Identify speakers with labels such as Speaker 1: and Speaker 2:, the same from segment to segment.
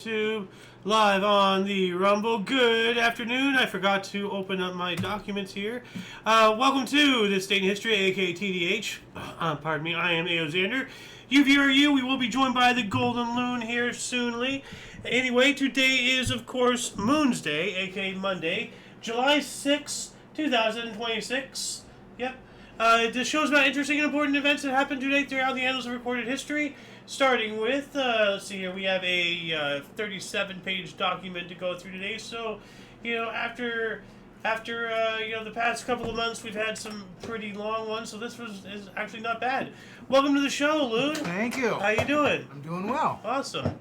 Speaker 1: YouTube live on the Rumble. Good afternoon. I forgot to open up my documents here. Welcome to This Day in History, aka TDH. Pardon me, I am Xander. You, we will be joined by the Golden Loon here soonly. Anyway, today is, of course, Moon's Day, aka Monday, July 6, 2026. Yep. This show is about interesting and important events that happened today throughout the annals of recorded history. Starting with, let's see here, we have a 37-page document to go through today. So, after the past couple of months, we've had some pretty long ones. So this is actually not bad. Welcome to the show, Loon.
Speaker 2: Thank you.
Speaker 1: How you doing?
Speaker 2: I'm doing well.
Speaker 1: Awesome.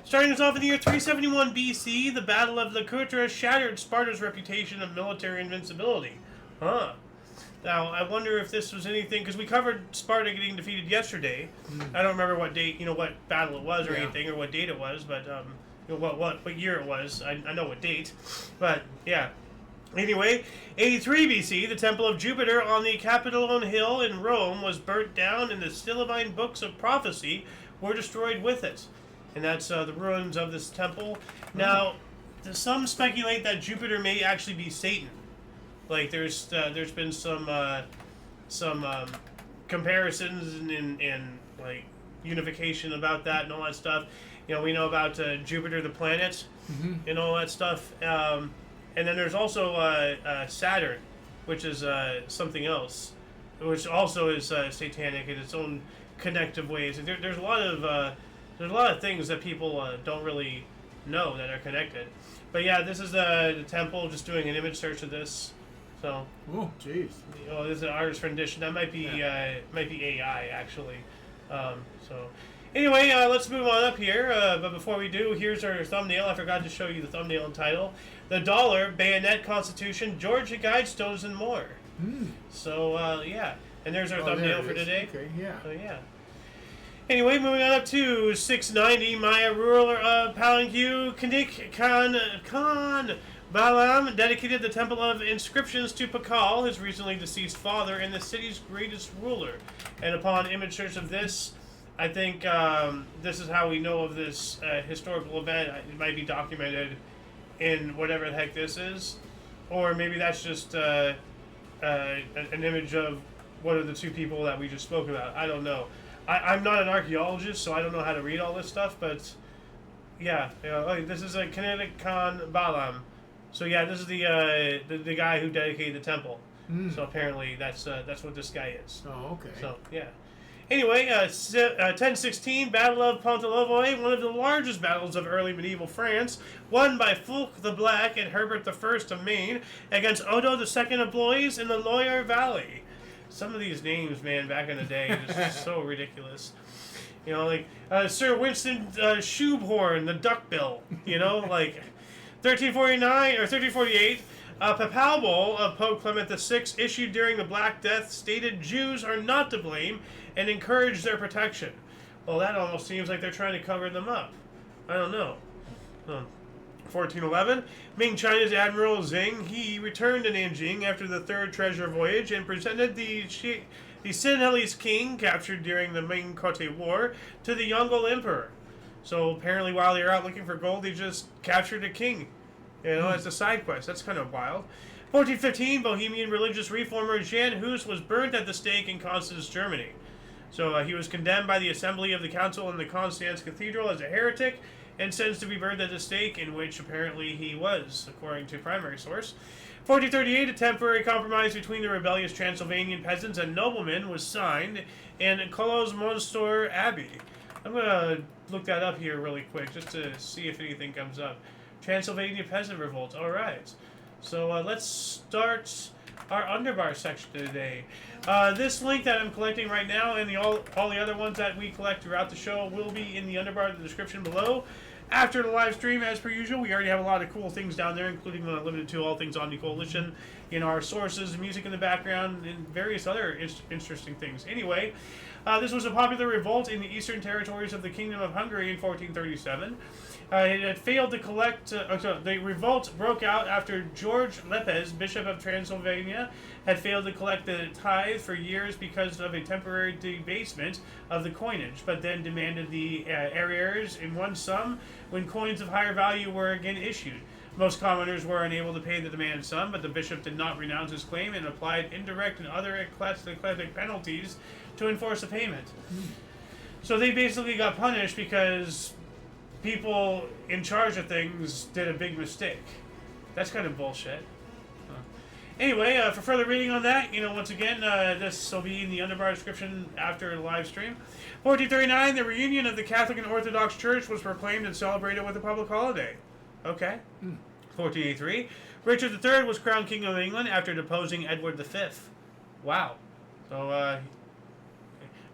Speaker 1: Starting us off in the year 371 BC, the Battle of Leuctra shattered Sparta's reputation of military invincibility. Huh. Now, I wonder if this was anything, because we covered Sparta getting defeated yesterday. I don't remember what date, what battle it was or anything, or what date it was, but, what year it was. I know what date. But, yeah. Anyway, 83 BC, the Temple of Jupiter on the Capitol Hill in Rome was burnt down, and the Syllabine books of prophecy were destroyed with it. And that's the ruins of this temple. Now, some speculate that Jupiter may actually be Satan. Like there's been some comparisons and like unification about that and all that stuff. We know about Jupiter, the planet, and all that stuff. And then there's also Saturn, which is something else, which also is satanic in its own connective ways. And there's a lot of things that people don't really know that are connected. But yeah, this is the temple. Just doing an image search of this. So,
Speaker 2: oh, jeez.
Speaker 1: This is an artist rendition. That might be AI actually. So, anyway, let's move on up here. But before we do, here's our thumbnail. I forgot to show you the thumbnail and title: the dollar, Bayonet, Constitution, Georgia Guidestones, and more. So, yeah. And there's our thumbnail for today.
Speaker 2: Okay, yeah.
Speaker 1: So, yeah. Anyway, moving on up to 690, Maya ruler of Palanque, Kanik Khan Balaam dedicated the Temple of Inscriptions to Pakal, his recently deceased father, and the city's greatest ruler. And upon image search of this, I think this is how we know of this historical event. It might be documented in whatever the heck this is. Or maybe that's just an image of one of the two people that we just spoke about. I don't know. I'm not an archaeologist, so I don't know how to read all this stuff, but yeah. This is a Kinetic Khan Balaam. So yeah, this is the guy who dedicated the temple. So apparently that's what this guy is.
Speaker 2: Oh, okay.
Speaker 1: So yeah. Anyway, 1016, Battle of Pontelovoy, one of the largest battles of early medieval France, won by Fulk the Black and Herbert I of Maine against Odo II of Blois in the Loire Valley. Some of these names, man, back in the day, just so ridiculous. Sir Winston Shoehorn, the Duckbill. 1349 or 1348, a papal bull of Pope Clement VI issued during the Black Death stated Jews are not to blame and encouraged their protection. Well, that almost seems like they're trying to cover them up. I don't know. 1411, Ming China's Admiral Xing He returned to Nanjing after the third treasure voyage and presented the Sinhalese king, captured during the Ming Kote War, to the Yongle Emperor. So apparently while they were out looking for gold, they just captured a king. As a side quest. That's kind of wild. 1415, Bohemian religious reformer Jan Hus was burnt at the stake in Constance, Germany. So he was condemned by the Assembly of the Council in the Constance Cathedral as a heretic and sentenced to be burned at the stake, in which apparently he was, according to primary source. 1438, a temporary compromise between the rebellious Transylvanian peasants and noblemen was signed in Colos Monstor Abbey. I'm going to look that up here really quick just to see if anything comes up. Transylvania Peasant Revolt. All right. So let's start our underbar section today. This link that I'm collecting right now and all the other ones that we collect throughout the show will be in the underbar in the description below. After the live stream, as per usual, we already have a lot of cool things down there, including limited to all things Omni Coalition, our sources, music in the background, and various other interesting things. Anyway, this was a popular revolt in the eastern territories of the Kingdom of Hungary in 1437. It had failed to collect. The revolt broke out after George Lepes, Bishop of Transylvania, had failed to collect the tithe for years because of a temporary debasement of the coinage, but then demanded the arrears in one sum when coins of higher value were again issued. Most commoners were unable to pay the demanded sum, but the bishop did not renounce his claim and applied indirect and other ecclesiastic penalties to enforce the payment. So they basically got punished because people in charge of things did a big mistake. That's kind of bullshit. Anyway, for further reading on that, once again, this will be in the underbar description after the live stream. 1439, the reunion of the Catholic and Orthodox Church was proclaimed and celebrated with a public holiday. Okay. 1483, Richard III was crowned King of England after deposing Edward V. Wow. So,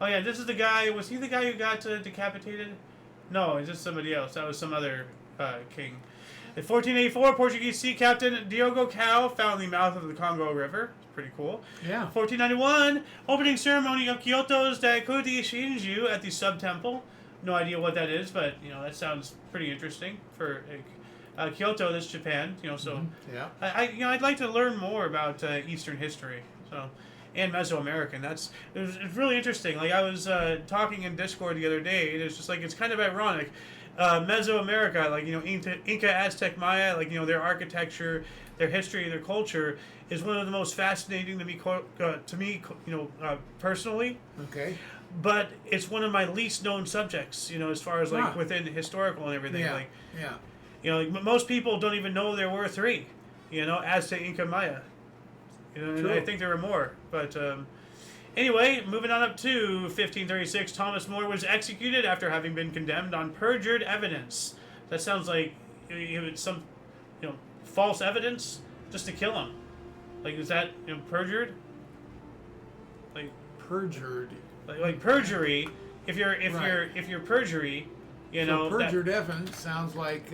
Speaker 1: oh yeah, this is the guy, was he the guy who got decapitated? No, is this somebody else? That was some other king. In 1484, Portuguese sea captain Diogo Cao found the mouth of the Congo River. Pretty cool.
Speaker 2: Yeah.
Speaker 1: 1491, opening ceremony of Kyoto's Daikuti Shinju at the Sub-Temple. No idea what that is, but, that sounds pretty interesting for Kyoto, that's Japan, so
Speaker 2: yeah.
Speaker 1: I'd like to learn more about Eastern history, and Mesoamerican. It's really interesting. Like I was talking in Discord the other day, and it's just like it's kind of ironic. Mesoamerica, like Inca, Aztec, Maya, like their architecture, their history, their culture is one of the most fascinating to me, personally.
Speaker 2: Okay.
Speaker 1: But it's one of my least known subjects, as far as like within historical and everything.
Speaker 2: Yeah.
Speaker 1: Like,
Speaker 2: yeah.
Speaker 1: Most people don't even know there were three, Aztec, Inca, Maya. And I think there were more. But anyway, moving on up to 1536, Thomas More was executed after having been condemned on perjured evidence. That sounds like some, false evidence just to kill him. Like, is that perjured? Like
Speaker 2: perjured.
Speaker 1: Like perjury. If you're perjury,
Speaker 2: so perjured evidence sounds like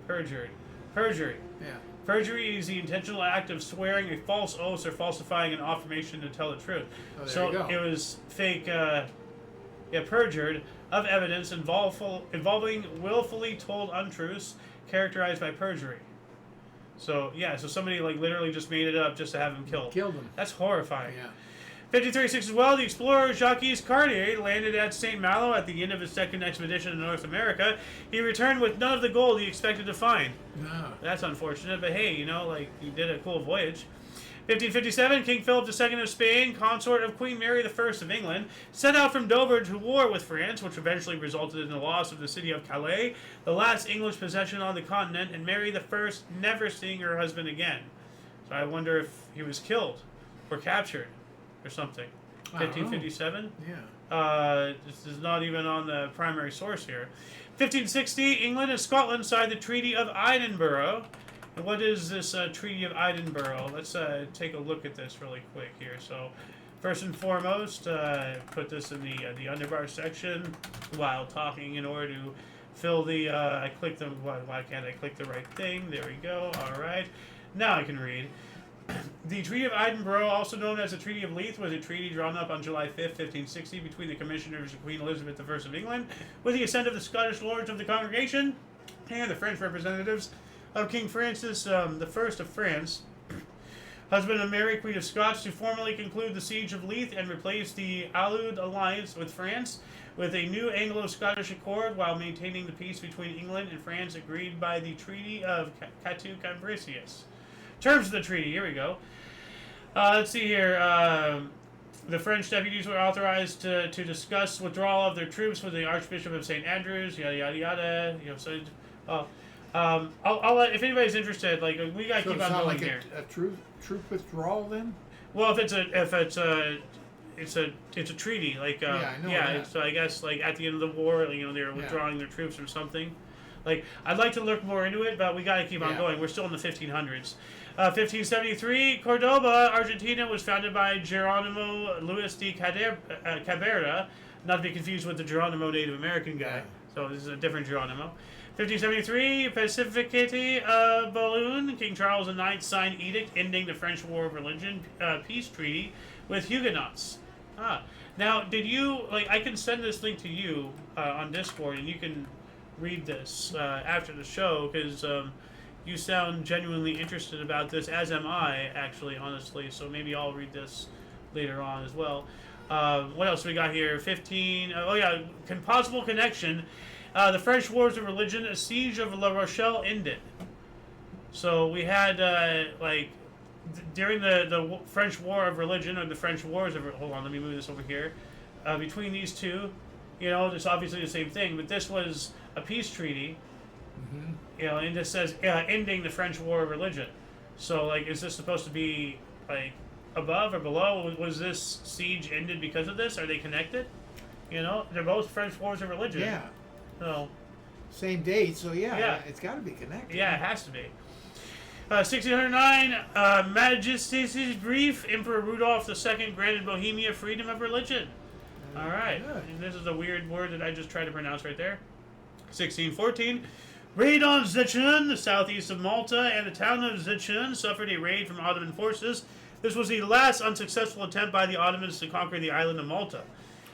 Speaker 1: perjury.
Speaker 2: Yeah.
Speaker 1: Perjury is the intentional act of swearing a false oath or falsifying an affirmation to tell the truth.
Speaker 2: Oh, there
Speaker 1: so
Speaker 2: you go.
Speaker 1: It was fake, perjured of evidence involving willfully told untruths characterized by perjury. So somebody like literally just made it up just to have him killed.
Speaker 2: Killed him.
Speaker 1: That's horrifying.
Speaker 2: Yeah.
Speaker 1: 1536 as well, the explorer Jacques Cartier landed at St. Malo at the end of his second expedition to North America. He returned with none of the gold he expected to find.
Speaker 2: No.
Speaker 1: That's unfortunate, but hey, he did a cool voyage. 1557, King Philip II of Spain, consort of Queen Mary I of England, set out from Dover to war with France, which eventually resulted in the loss of the city of Calais, the last English possession on the continent, and Mary I never seeing her husband again. So I wonder if he was killed or captured or something. 1557?
Speaker 2: Yeah.
Speaker 1: This is not even on the primary source here. 1560, England and Scotland signed the Treaty of Edinburgh. And what is this Treaty of Edinburgh? Let's take a look at this really quick here. So, first and foremost, put this in the underbar section while talking in order to fill the. I clicked the. Why can't I click the right thing? There we go. All right. Now I can read. The Treaty of Edinburgh, also known as the Treaty of Leith, was a treaty drawn up on July 5th, 1560, between the Commissioners of Queen Elizabeth I of England, with the assent of the Scottish Lords of the Congregation and the French representatives of King Francis I of France, husband of Mary, Queen of Scots, to formally conclude the Siege of Leith and replace the Allied alliance with France with a new Anglo-Scottish accord while maintaining the peace between England and France agreed by the Treaty of Cateau-Cambrésis. Terms of the treaty, here we go. Let's see here. The French deputies were authorized to discuss withdrawal of their troops with the Archbishop of St. Andrews, yada, yada, yada. I'll let, if anybody's interested, like, we gotta keep on going
Speaker 2: like
Speaker 1: here.
Speaker 2: A troop withdrawal then?
Speaker 1: Well, it's a treaty, like,
Speaker 2: I know that.
Speaker 1: So I guess, like, at the end of the war, they were withdrawing their troops or something. Like, I'd like to look more into it, but we gotta keep on going. We're still in the 1500s. 1573, Cordoba, Argentina, was founded by Geronimo Luis de Cabrera, not to be confused with the Geronimo Native American guy. So this is a different Geronimo. 1573, Pacificate of Boulogne, King Charles IX signed edict ending the French War of Religion peace treaty with Huguenots. Now, did you, like, I can send this link to you on Discord, and you can read this after the show because you sound genuinely interested about this, as am I, actually, honestly. So maybe I'll read this later on as well. What else we got here? 15. Oh yeah, possible connection. The French Wars of Religion, a siege of La Rochelle ended. So we had during the French War of Religion, or the French Wars of, hold on, let me move this over here. Between these two, it's obviously the same thing, but this was a peace treaty. Mm-hmm. And this says ending the French War of Religion. So is this supposed to be above or below? Was this siege ended because of this? Are they connected? They're both French Wars of Religion.
Speaker 2: Yeah.
Speaker 1: So
Speaker 2: same date, so yeah. It's got to be connected.
Speaker 1: Yeah, it has to be. 1609, Majesty's brief, Emperor Rudolph II granted Bohemia freedom of religion. All right. And this is a weird word that I just tried to pronounce right there. 1614, raid on Zichan, the southeast of Malta, and the town of Zichan suffered a raid from Ottoman forces. This was the last unsuccessful attempt by the Ottomans to conquer the island of Malta.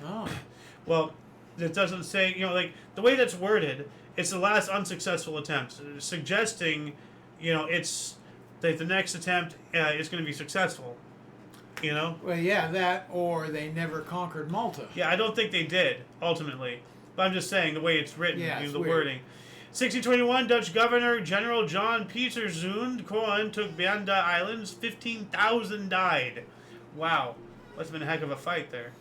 Speaker 2: Oh.
Speaker 1: Well, it doesn't say, the way that's worded, it's the last unsuccessful attempt, suggesting, it's that the next attempt is going to be successful.
Speaker 2: Well, yeah, that or they never conquered Malta.
Speaker 1: Yeah, I don't think they did, ultimately. But I'm just saying, the way it's written, the
Speaker 2: weird.
Speaker 1: wording. 1621, Dutch Governor General John Pieterszoon Koen took Banda Islands. 15,000 died. Wow. Must have been a heck of a fight there.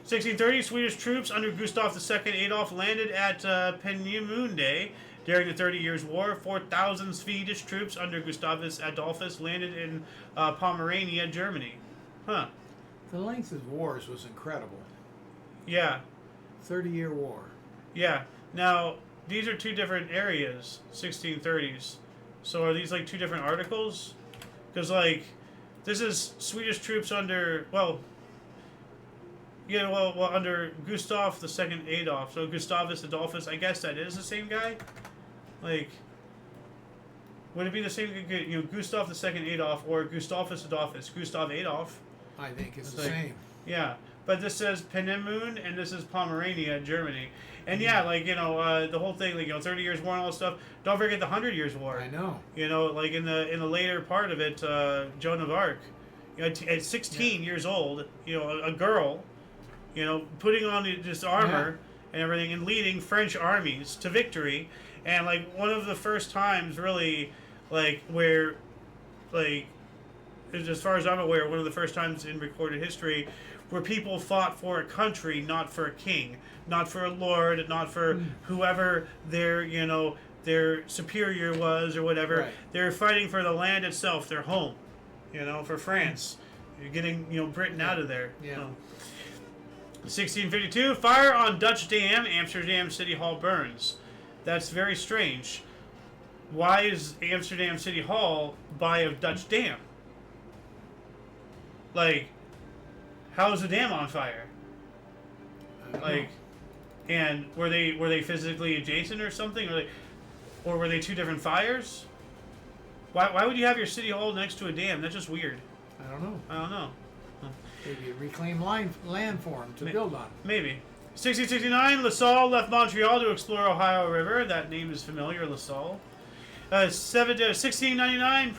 Speaker 1: 1630, Swedish troops under Gustav II Adolf landed at Peenemünde during the 30 Years' War. 4,000 Swedish troops under Gustavus Adolphus landed in Pomerania, Germany. Huh.
Speaker 2: The length of wars was incredible.
Speaker 1: Yeah.
Speaker 2: 30-year war.
Speaker 1: Yeah. Now, these are two different areas, 1630s. So are these two different articles? Because, this is Swedish troops under, under Gustav II Adolf. So Gustavus Adolphus, I guess that is the same guy? Would it be the same, Gustav II Adolf or Gustavus Adolphus? Gustav Adolf.
Speaker 2: I think it's the same.
Speaker 1: Yeah. But this says Peenemünde, and this is Pomerania, Germany. And yeah, the whole thing, 30 Years' War and all that stuff. Don't forget the 100 Years' War.
Speaker 2: I know.
Speaker 1: In the later part of it, Joan of Arc, at 16 years old, a girl, putting on this armor and everything and leading French armies to victory, and one of the first times really, where, as far as I'm aware, one of the first times in recorded history where people fought for a country, not for a king, not for a lord, not for whoever their superior was or whatever.
Speaker 2: Right.
Speaker 1: They're fighting for the land itself, their home, for France. You're getting, Britain out of there.
Speaker 2: Yeah.
Speaker 1: 1652, fire on Dutch Dam, Amsterdam City Hall burns. That's very strange. Why is Amsterdam City Hall by a Dutch dam? How is the dam on fire? And were they physically adjacent or something, or were they two different fires? Why would you have your city hall next to a dam? That's just weird.
Speaker 2: I don't know.
Speaker 1: Huh.
Speaker 2: Maybe a reclaimed land for them to build on.
Speaker 1: Maybe. 1669, LaSalle left Montreal to explore Ohio River. That name is familiar, LaSalle. 1699,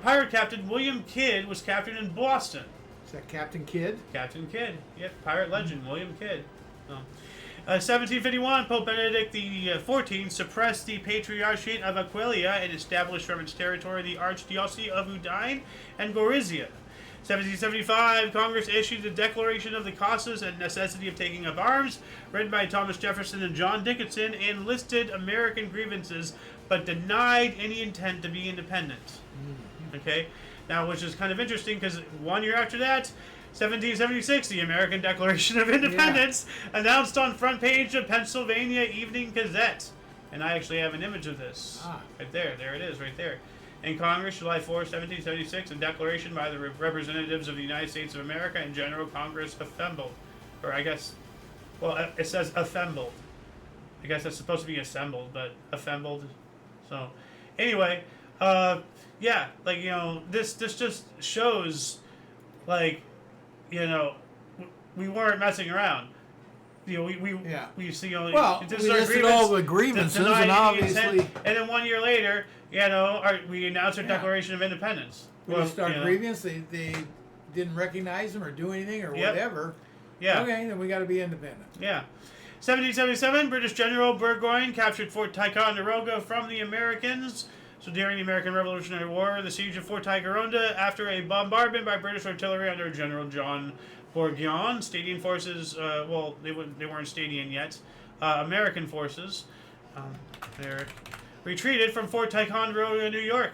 Speaker 1: pirate captain William Kidd was captured in Boston.
Speaker 2: Is that Captain Kidd?
Speaker 1: Captain Kidd. Yep, pirate legend, William Kidd. 1751, Pope Benedict XIV suppressed the Patriarchate of Aquileia and established from its territory the Archdiocese of Udine and Gorizia. 1775, Congress issued the Declaration of the Causes and Necessity of Taking Up Arms, written by Thomas Jefferson and John Dickinson, and listed American grievances, but denied any intent to be independent. Okay? Now, which is kind of interesting, because 1 year after that, 1776, the American Declaration of Independence, announced on front page of Pennsylvania Evening Gazette. And I actually have an image of this. Right there. There it is, right there. In Congress, July 4, 1776, a declaration by the representatives of the United States of America and General Congress assembled. Or I guess, it says assembled. I guess that's supposed to be assembled, but assembled. So, anyway, this just shows, we weren't messing around. we see
Speaker 2: Well, we listed all the grievances, and obviously,
Speaker 1: and then 1 year later, we announced our Declaration of Independence.
Speaker 2: We just start grievance. They didn't recognize them or do anything or whatever.
Speaker 1: Yeah.
Speaker 2: Okay, then we got to be independent.
Speaker 1: Yeah. 1777, British General Burgoyne captured Fort Ticonderoga from the Americans. So during the American Revolutionary War, the siege of Fort Ticonderoga, after a bombardment by British artillery under General John Bourguignon, Canadian forces, they weren't Canadian yet, American forces, they're retreated from Fort Ticonderoga, New York.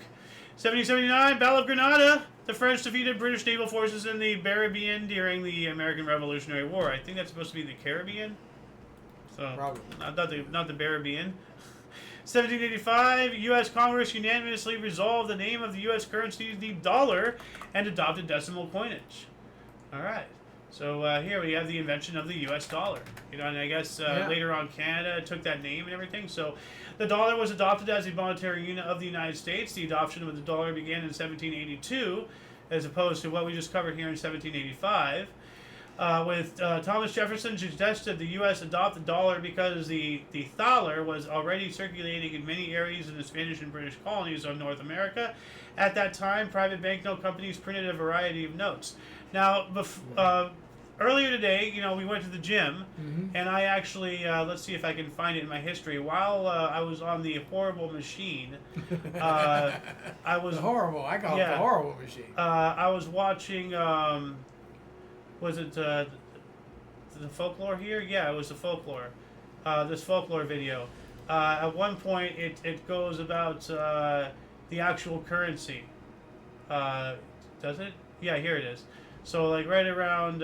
Speaker 1: 1779, Battle of Grenada. The French defeated British naval forces in the Caribbean during the American Revolutionary War. I think that's supposed to be the Caribbean. So
Speaker 2: probably
Speaker 1: not the Caribbean. 1785, U.S. Congress unanimously resolved the name of the U.S. currency, the dollar, and adopted decimal coinage. All right. So here we have the invention of the U.S. dollar. And I guess later on Canada took that name and everything. So the dollar was adopted as a monetary unit of the United States. The adoption of the dollar began in 1782, as opposed to what we just covered here in 1785. With Thomas Jefferson suggested the U.S. adopt the dollar because the thaler was already circulating in many areas in the Spanish and British colonies of North America. At that time, private banknote companies printed a variety of notes. Now, earlier today, we went to the gym, and I actually, let's see if I can find it in my history. While I was on the horrible machine, I was...
Speaker 2: horrible. I call it the horrible machine.
Speaker 1: I was watching... was it the folklore here? Yeah, it was the folklore. This folklore video. At one point, it goes about the actual currency. Does it? Yeah, here it is. So like right around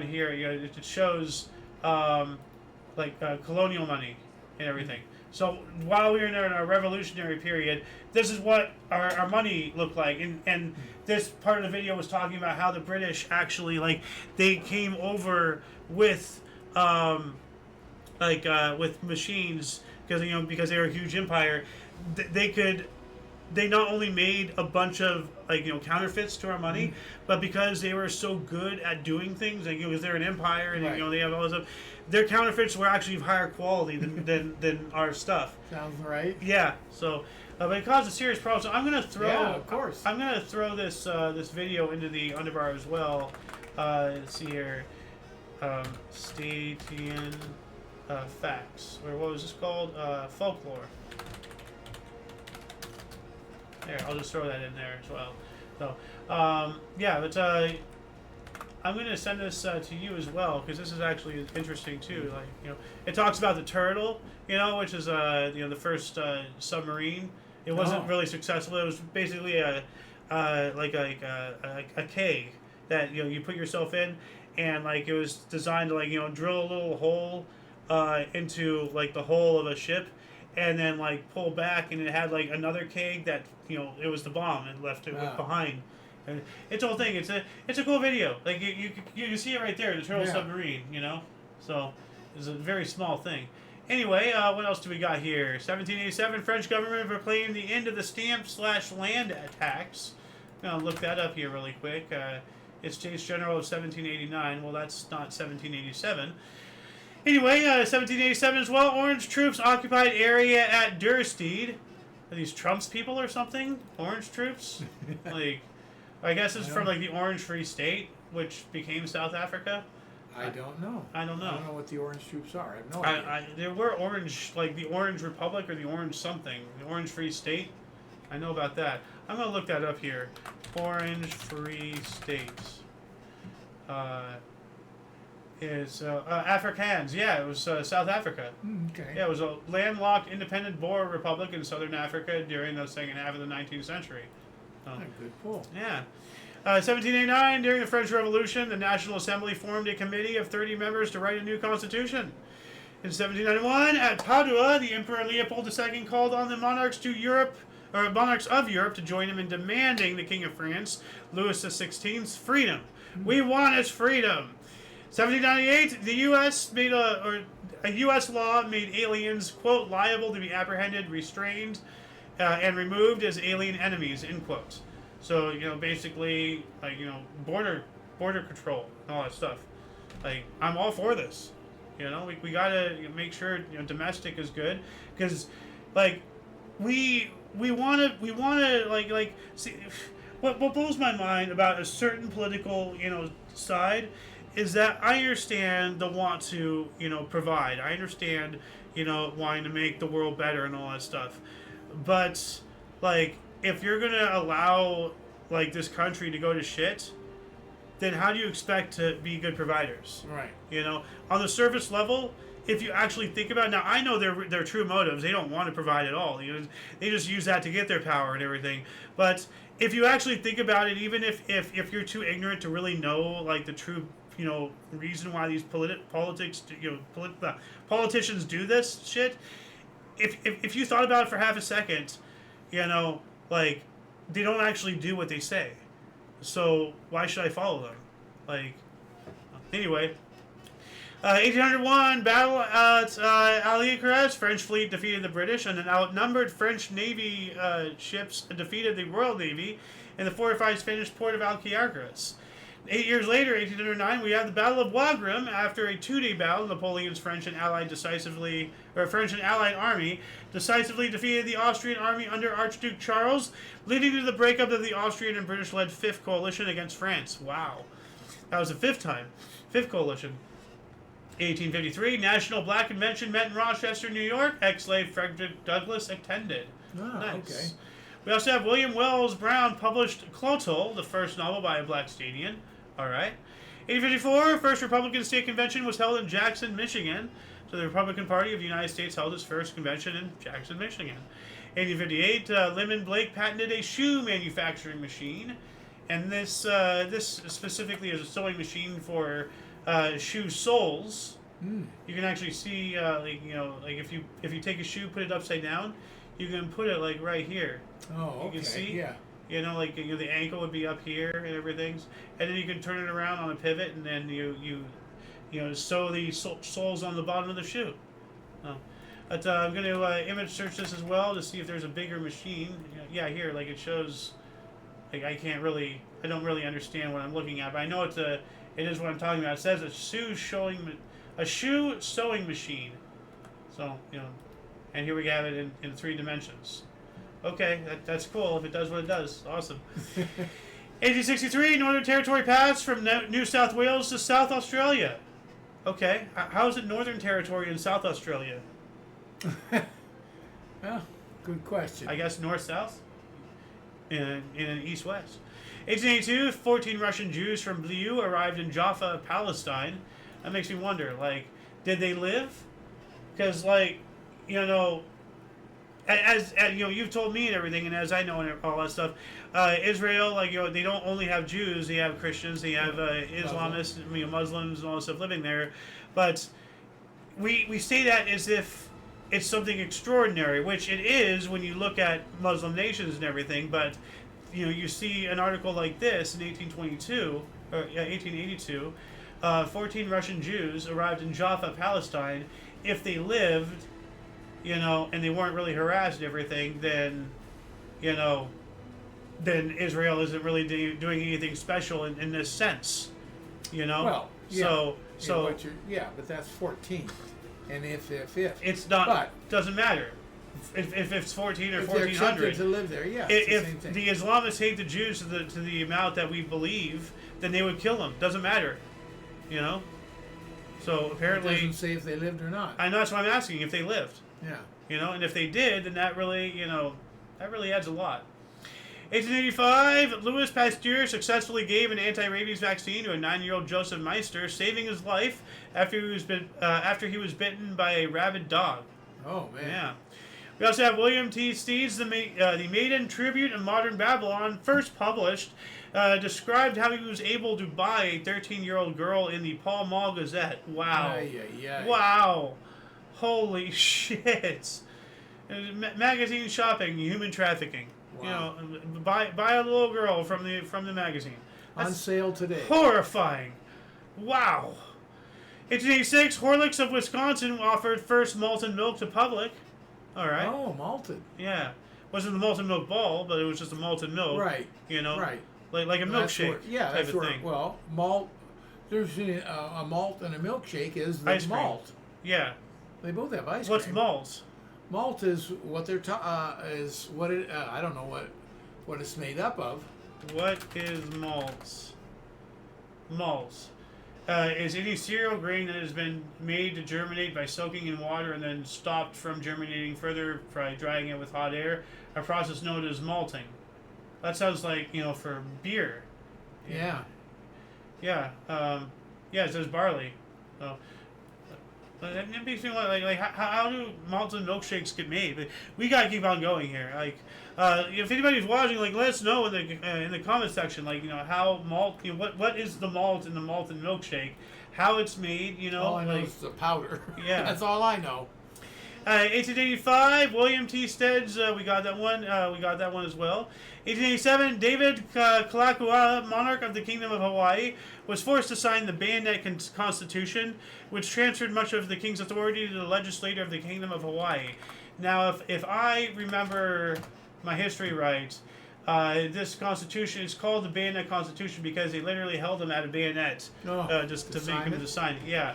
Speaker 1: here, it shows colonial money and everything. So while we were in our revolutionary period, this is what our money looked like. And this part of the video was talking about how the British actually, they came over with, with machines, because they were a huge empire. They not only made a bunch of counterfeits to our money, but because they were so good at doing things, because they're an empire and they have all this stuff, their counterfeits were actually of higher quality than our stuff.
Speaker 2: Sounds right.
Speaker 1: Yeah. So, but it caused a serious problem. So I'm gonna throw.
Speaker 2: Yeah, of course.
Speaker 1: I'm gonna throw this video into the underbar as well. Let's see here. Statian facts. Or what was this called? Folklore. There, I'll just throw that in there as well. So, I'm going to send this to you as well, because this is actually interesting too. It talks about the turtle, which is the first submarine. It wasn't really successful. It was basically a keg that you put yourself in, and it was designed to drill a little hole into the hull of a ship, and then pull back, and it had another keg that it was the bomb and left it behind. And it's a whole thing. It's a cool video. You can see it right there, the turtle submarine. So it's a very small thing. Anyway, what else do we got here? 1787, French government proclaimed the end of the stamp/land tax. I'm gonna look that up here really quick. It's States General of 1789. Well, that's not 1787. Anyway, 1787 as well. Orange troops occupied area at Duurstede. Are these Trump's people or something? Orange troops? I guess it's from the Orange Free State, which became South Africa.
Speaker 2: I don't know.
Speaker 1: I don't know.
Speaker 2: I don't know what the Orange troops are. I have no idea.
Speaker 1: There were Orange, the Orange Republic or the Orange something. The Orange Free State. I know about that. I'm going to look that up here. Orange Free States. Is Afrikaans. Yeah, it was South Africa.
Speaker 2: Okay.
Speaker 1: Yeah, it was a landlocked independent Boer republic in southern Africa during the second half of the 19th century.
Speaker 2: Good pull.
Speaker 1: Yeah. 1789, during the French Revolution, the National Assembly formed a committee of 30 members to write a new constitution. In 1791, at Padua, the Emperor Leopold II called on the monarchs of Europe to join him in demanding the King of France, Louis XVI's freedom. We want his freedom. 1798, the U.S. made a U.S. law made aliens, quote, liable to be apprehended, restrained, and removed as alien enemies, end quote. So, basically, border control and all that stuff. Like, I'm all for this. You know, we gotta make sure domestic is good, because, like, we wanna like see what blows my mind about a certain political side is that I understand the want to provide. I understand wanting to make the world better and all that stuff, but like if you're gonna allow like this country to go to shit, then how do you expect to be good providers?
Speaker 2: Right.
Speaker 1: On the surface level, if you actually think about it, now I know their true motives. They don't want to provide at all. They just use that to get their power and everything. But if you actually think about it, even if you're too ignorant to really know like the true reason why these politicians do this shit, if you thought about it for half a second, like they don't actually do what they say. So why should I follow them? Like, anyway. 1801 battle at Algeciras. French fleet defeated the British, and an outnumbered French Navy ships defeated the Royal Navy in the fortified Spanish port of Algeciras. 8 years later, 1809, we have the Battle of Wagram. After a 2-day battle, Napoleon's French and Allied army decisively defeated the Austrian army under Archduke Charles, leading to the breakup of the Austrian and British-led Fifth Coalition against France. Wow, that was the fifth coalition. 1853, National Black Convention met in Rochester, New York. Ex-slave Frederick Douglass attended.
Speaker 2: Oh,
Speaker 1: nice.
Speaker 2: Okay.
Speaker 1: We also have William Wells Brown published Clotho, the first novel by a black Stadian. All right. 1854, first Republican State Convention was held in Jackson, Michigan. So the Republican Party of the United States held its first convention in Jackson, Michigan. 1858, Lyman Blake patented a shoe manufacturing machine, and this specifically is a sewing machine for shoe soles. You can actually see, like if you take a shoe, put it upside down, you can put it like right here.
Speaker 2: Oh, okay.
Speaker 1: You can see.
Speaker 2: Yeah.
Speaker 1: Like the ankle would be up here and everything, and then you can turn it around on a pivot, and then you sew the soles on the bottom of the shoe. But I'm going to image search this as well to see if there's a bigger machine. Yeah, here, like it shows. Like I don't really understand what I'm looking at, but I know it is what I'm talking about. It says a shoe sewing machine. So and here we have it in 3 dimensions. Okay, that's cool if it does what it does. Awesome. 1863, Northern Territory passed from New South Wales to South Australia. Okay, how is it Northern Territory in South Australia?
Speaker 2: Well, good question.
Speaker 1: I guess north-south? In an east-west. 1882, 14 Russian Jews from Bliu arrived in Jaffa, Palestine. That makes me wonder, like, did they live? Because, like, as you've told me and everything, and as I know and all that stuff, Israel, like they don't only have Jews, they have Christians, they have Islamists, Muslims, and all that stuff living there. But we say that as if it's something extraordinary, which it is when you look at Muslim nations and everything. But you see an article like this in 1882, 14 Russian Jews arrived in Jaffa, Palestine. If they lived, and they weren't really harassed and everything, then Israel isn't really doing anything special in this sense,
Speaker 2: Well, yeah.
Speaker 1: But
Speaker 2: that's 14, and if
Speaker 1: it's not. But doesn't matter if it's 14 or 1400
Speaker 2: to live there. Yeah,
Speaker 1: if the Islamists hate the Jews to the amount that we believe, then they would kill them. Doesn't matter, So apparently,
Speaker 2: it doesn't say if they lived or not.
Speaker 1: I know, that's why I'm asking if they lived.
Speaker 2: Yeah.
Speaker 1: And if they did, then that really adds a lot. 1885, Louis Pasteur successfully gave an anti-rabies vaccine to a 9-year-old Joseph Meister, saving his life after he was bitten by a rabid dog.
Speaker 2: Oh man.
Speaker 1: Yeah. We also have William T. Steed's The Maiden Tribute in Modern Babylon, first published, described how he was able to buy a 13-year-old girl in the Pall Mall Gazette. Wow. Wow. Holy shit. Magazine shopping, human trafficking.
Speaker 2: Wow.
Speaker 1: Buy a little girl from the magazine.
Speaker 2: That's on sale today.
Speaker 1: Horrifying. Wow. 1886, Horlicks of Wisconsin offered first malted milk to public. All right.
Speaker 2: Oh, malted.
Speaker 1: Yeah. Wasn't the malted milk ball, but it was just a malted milk.
Speaker 2: Right.
Speaker 1: Right. Like a
Speaker 2: That's
Speaker 1: milkshake
Speaker 2: type
Speaker 1: of thing.
Speaker 2: Well, malt There's a malt and a milkshake is the
Speaker 1: Ice cream.
Speaker 2: malt.
Speaker 1: Yeah.
Speaker 2: They both have ice
Speaker 1: What's
Speaker 2: cream.
Speaker 1: malt?
Speaker 2: Malt is what they're is what it. I don't know what it's made up of.
Speaker 1: What is malt? Malt is any cereal grain that has been made to germinate by soaking in water and then stopped from germinating further by drying it with hot air, a process known as malting. That sounds like, for beer.
Speaker 2: Yeah.
Speaker 1: Yeah. Yeah, it says barley. So, it makes me wonder, like how do malted milkshakes get made? We gotta keep on going here. Like, if anybody's watching, like, let us know in the comment section, like, how malt, what is the malt in the malted milkshake, how it's made,
Speaker 2: All I know is the powder.
Speaker 1: Yeah.
Speaker 2: That's all I know.
Speaker 1: 1885, William T. Steads, we got that one. We got that one as well. 1887, David Kalakaua, monarch of the Kingdom of Hawaii, was forced to sign the Bayonet Constitution, which transferred much of the king's authority to the legislature of the Kingdom of Hawaii. Now, if I remember my history right, this constitution is called the Bayonet Constitution because they literally held him at a bayonet just to make him to sign it. Yeah.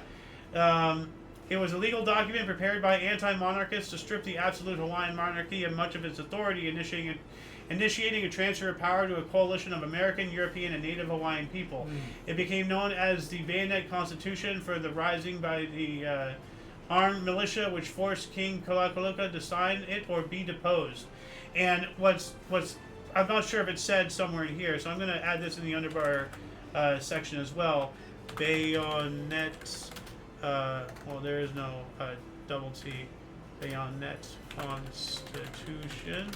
Speaker 1: It was a legal document prepared by anti-monarchists to strip the absolute Hawaiian monarchy of much of its authority, initiating a transfer of power to a coalition of American, European, and Native Hawaiian people. It became known as the Bayonet Constitution for the rising by the armed militia which forced King Kalakaua to sign it or be deposed. And what's I'm not sure if it's said somewhere in here, so I'm going to add this in the underbar section as well. Bayonet. Well, there is no double T. Bayonet Constitution.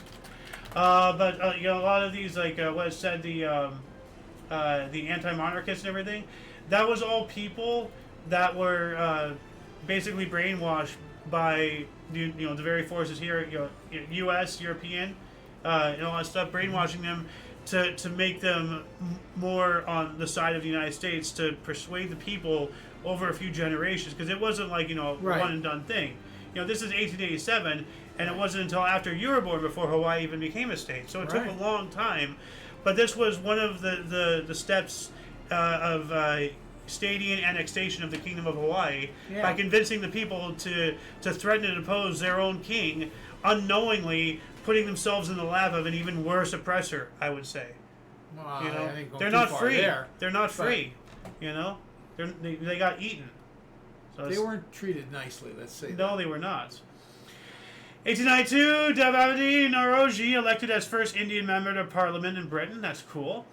Speaker 1: But a lot of these, like what it said, the anti-monarchists and everything, that was all people that were basically brainwashed by the very forces here, U.S., European, and all that stuff, brainwashing them to make them more on the side of the United States, to persuade the people over a few generations, because it wasn't like
Speaker 2: Right.
Speaker 1: one and done thing. This is 1887, and it wasn't until after you were born before Hawaii even became a state. So it took a
Speaker 2: Right.
Speaker 1: long time, but this was one of the steps of Stadian annexation of the Kingdom of Hawaii by convincing the people to threaten and oppose their own king, unknowingly putting themselves in the lap of an even worse oppressor, I would say.
Speaker 2: Well, I think going
Speaker 1: They're
Speaker 2: too
Speaker 1: not
Speaker 2: far
Speaker 1: free.
Speaker 2: there.
Speaker 1: They're not free. They got eaten. So
Speaker 2: They weren't treated nicely. Let's say.
Speaker 1: no, they were not. 1892, Davavadi Naroji elected as first Indian member of Parliament in Britain. That's cool.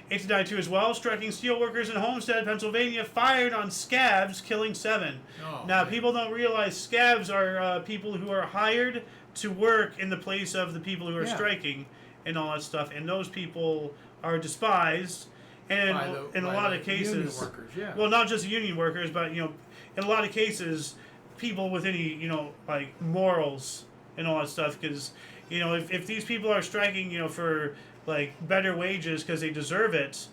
Speaker 1: 1892 as well, striking steelworkers in Homestead, Pennsylvania, fired on scabs, killing 7.
Speaker 2: Oh,
Speaker 1: Now,
Speaker 2: man.
Speaker 1: people don't realize scabs are people who are hired to work in the place of the people who are striking and all that stuff, and those people are despised. And in a lot of cases,
Speaker 2: union workers,
Speaker 1: well, not just union workers, but in a lot of cases, people with any like morals and all that stuff. Because if these people are striking, for like better wages because they deserve it,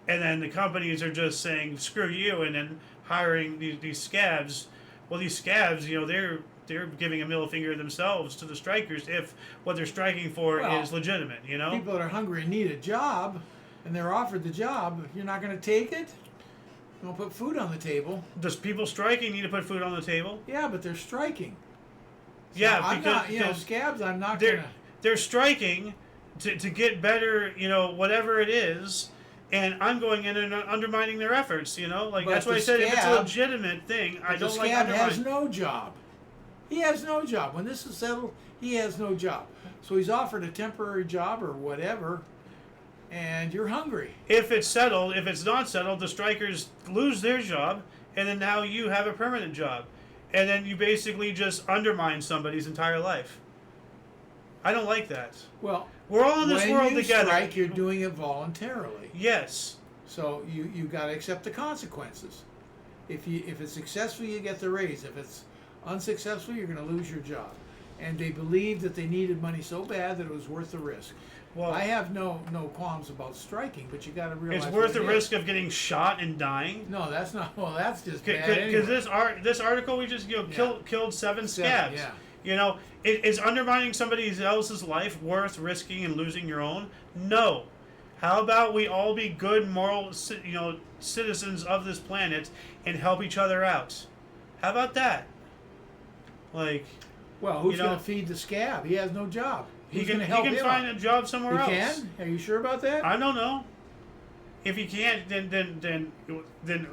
Speaker 1: and then the companies are just saying screw you, and then hiring these scabs. Well, these scabs, they're giving a middle finger themselves to the strikers if what they're striking for is legitimate.
Speaker 2: People that are hungry and need a job, and they're offered the job, you're not going to take it? You don't put food on the table.
Speaker 1: Does people striking need to put food on the table?
Speaker 2: Yeah, but they're striking. So
Speaker 1: Yeah,
Speaker 2: I'm
Speaker 1: because
Speaker 2: not, scabs, I'm not going to...
Speaker 1: they're striking to get better, whatever it is, and I'm going in and undermining their efforts, like
Speaker 2: But
Speaker 1: that's why I
Speaker 2: the
Speaker 1: said if it's a
Speaker 2: scab-
Speaker 1: legitimate thing, I
Speaker 2: The
Speaker 1: don't like
Speaker 2: scab has
Speaker 1: undermining.
Speaker 2: no job. He has no job. When this is settled, he has no job. So he's offered a temporary job or whatever, and you're hungry.
Speaker 1: If it's settled, if it's not settled, the strikers lose their job, and then now you have a permanent job, and then you basically just undermine somebody's entire life. I don't like that.
Speaker 2: Well,
Speaker 1: We're all in this world
Speaker 2: when you
Speaker 1: together.
Speaker 2: strike, you're doing it voluntarily.
Speaker 1: Yes.
Speaker 2: So you got to accept the consequences. If it's successful, you get the raise. If it's unsuccessful, you're going to lose your job. And they believed that they needed money so bad that it was worth the risk.
Speaker 1: Well,
Speaker 2: I have no qualms about striking, but you got to realize
Speaker 1: it's worth
Speaker 2: what
Speaker 1: the
Speaker 2: it
Speaker 1: risk
Speaker 2: is.
Speaker 1: of getting shot and dying.
Speaker 2: No, that's not. Well, that's just bad.
Speaker 1: Because
Speaker 2: Anyway.
Speaker 1: this article we just killed 7 scabs.
Speaker 2: Yeah.
Speaker 1: Is undermining somebody else's life worth risking and losing your own? No. How about we all be good, moral, citizens of this planet and help each other out? How about that? Like,
Speaker 2: Well, who's
Speaker 1: you know,
Speaker 2: going to feed the scab? He has no job.
Speaker 1: he
Speaker 2: Who's
Speaker 1: can
Speaker 2: going to help
Speaker 1: he can
Speaker 2: him
Speaker 1: find
Speaker 2: out?
Speaker 1: a job somewhere else.
Speaker 2: He can? Are you sure about that?
Speaker 1: I don't know. If he can't, then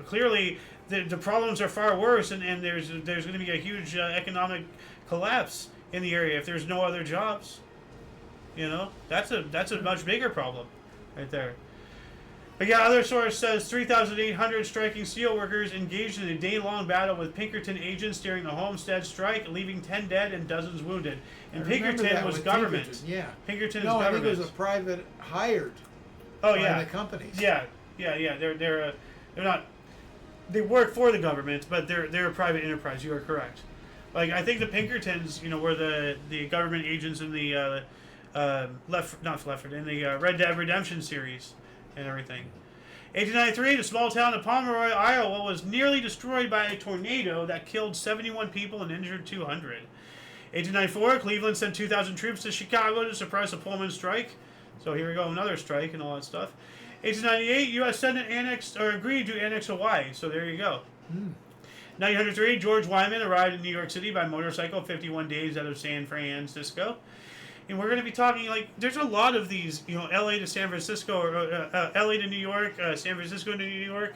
Speaker 1: clearly the problems are far worse, and there's going to be a huge economic collapse in the area if there's no other jobs. That's a much bigger problem, right there. But yeah, other source says 3,800 striking steelworkers engaged in a day-long battle with Pinkerton agents during the Homestead strike, leaving 10 dead and dozens wounded. And Pinkerton was government.
Speaker 2: Pinkerton, yeah.
Speaker 1: Pinkerton
Speaker 2: no,
Speaker 1: is government.
Speaker 2: I think it was a private hired.
Speaker 1: Oh
Speaker 2: by
Speaker 1: yeah,
Speaker 2: the companies.
Speaker 1: Yeah. They're not. They work for the government, but they're a private enterprise. You are correct. Like I think the Pinkertons, were the government agents in the in the Red Dead Redemption series and everything. 1893, the small town of Pomeroy, Iowa, was nearly destroyed by a tornado that killed 71 people and injured 200. 1894, Cleveland sent 2,000 troops to Chicago to suppress a Pullman strike. So here we go, another strike and all that stuff. 1898, U.S. Senate agreed to annex Hawaii. So there you go. 1903, George Wyman arrived in New York City by motorcycle 51 days out of San Francisco. And we're going to be talking, there's a lot of these, L.A. to San Francisco, or L.A. to New York, San Francisco to New York,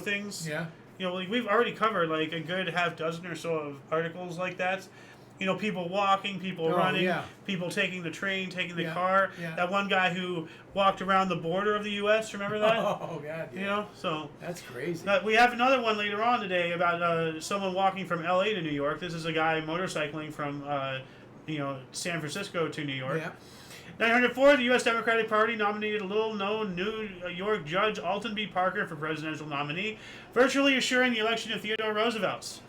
Speaker 1: things.
Speaker 2: Yeah.
Speaker 1: We've already covered, a good half dozen or so of articles like that. People walking, people running, people taking the train, taking the car.
Speaker 2: Yeah.
Speaker 1: That one guy who walked around the border of the U.S., remember that?
Speaker 2: Oh, God. Yeah.
Speaker 1: So...
Speaker 2: That's crazy.
Speaker 1: We have another one later on today about someone walking from L.A. to New York. This is a guy motorcycling from... San Francisco to New York.
Speaker 2: Yeah.
Speaker 1: 904, the U.S. Democratic Party nominated a little-known New York Judge Alton B. Parker for presidential nominee, virtually assuring the election of Theodore Roosevelt.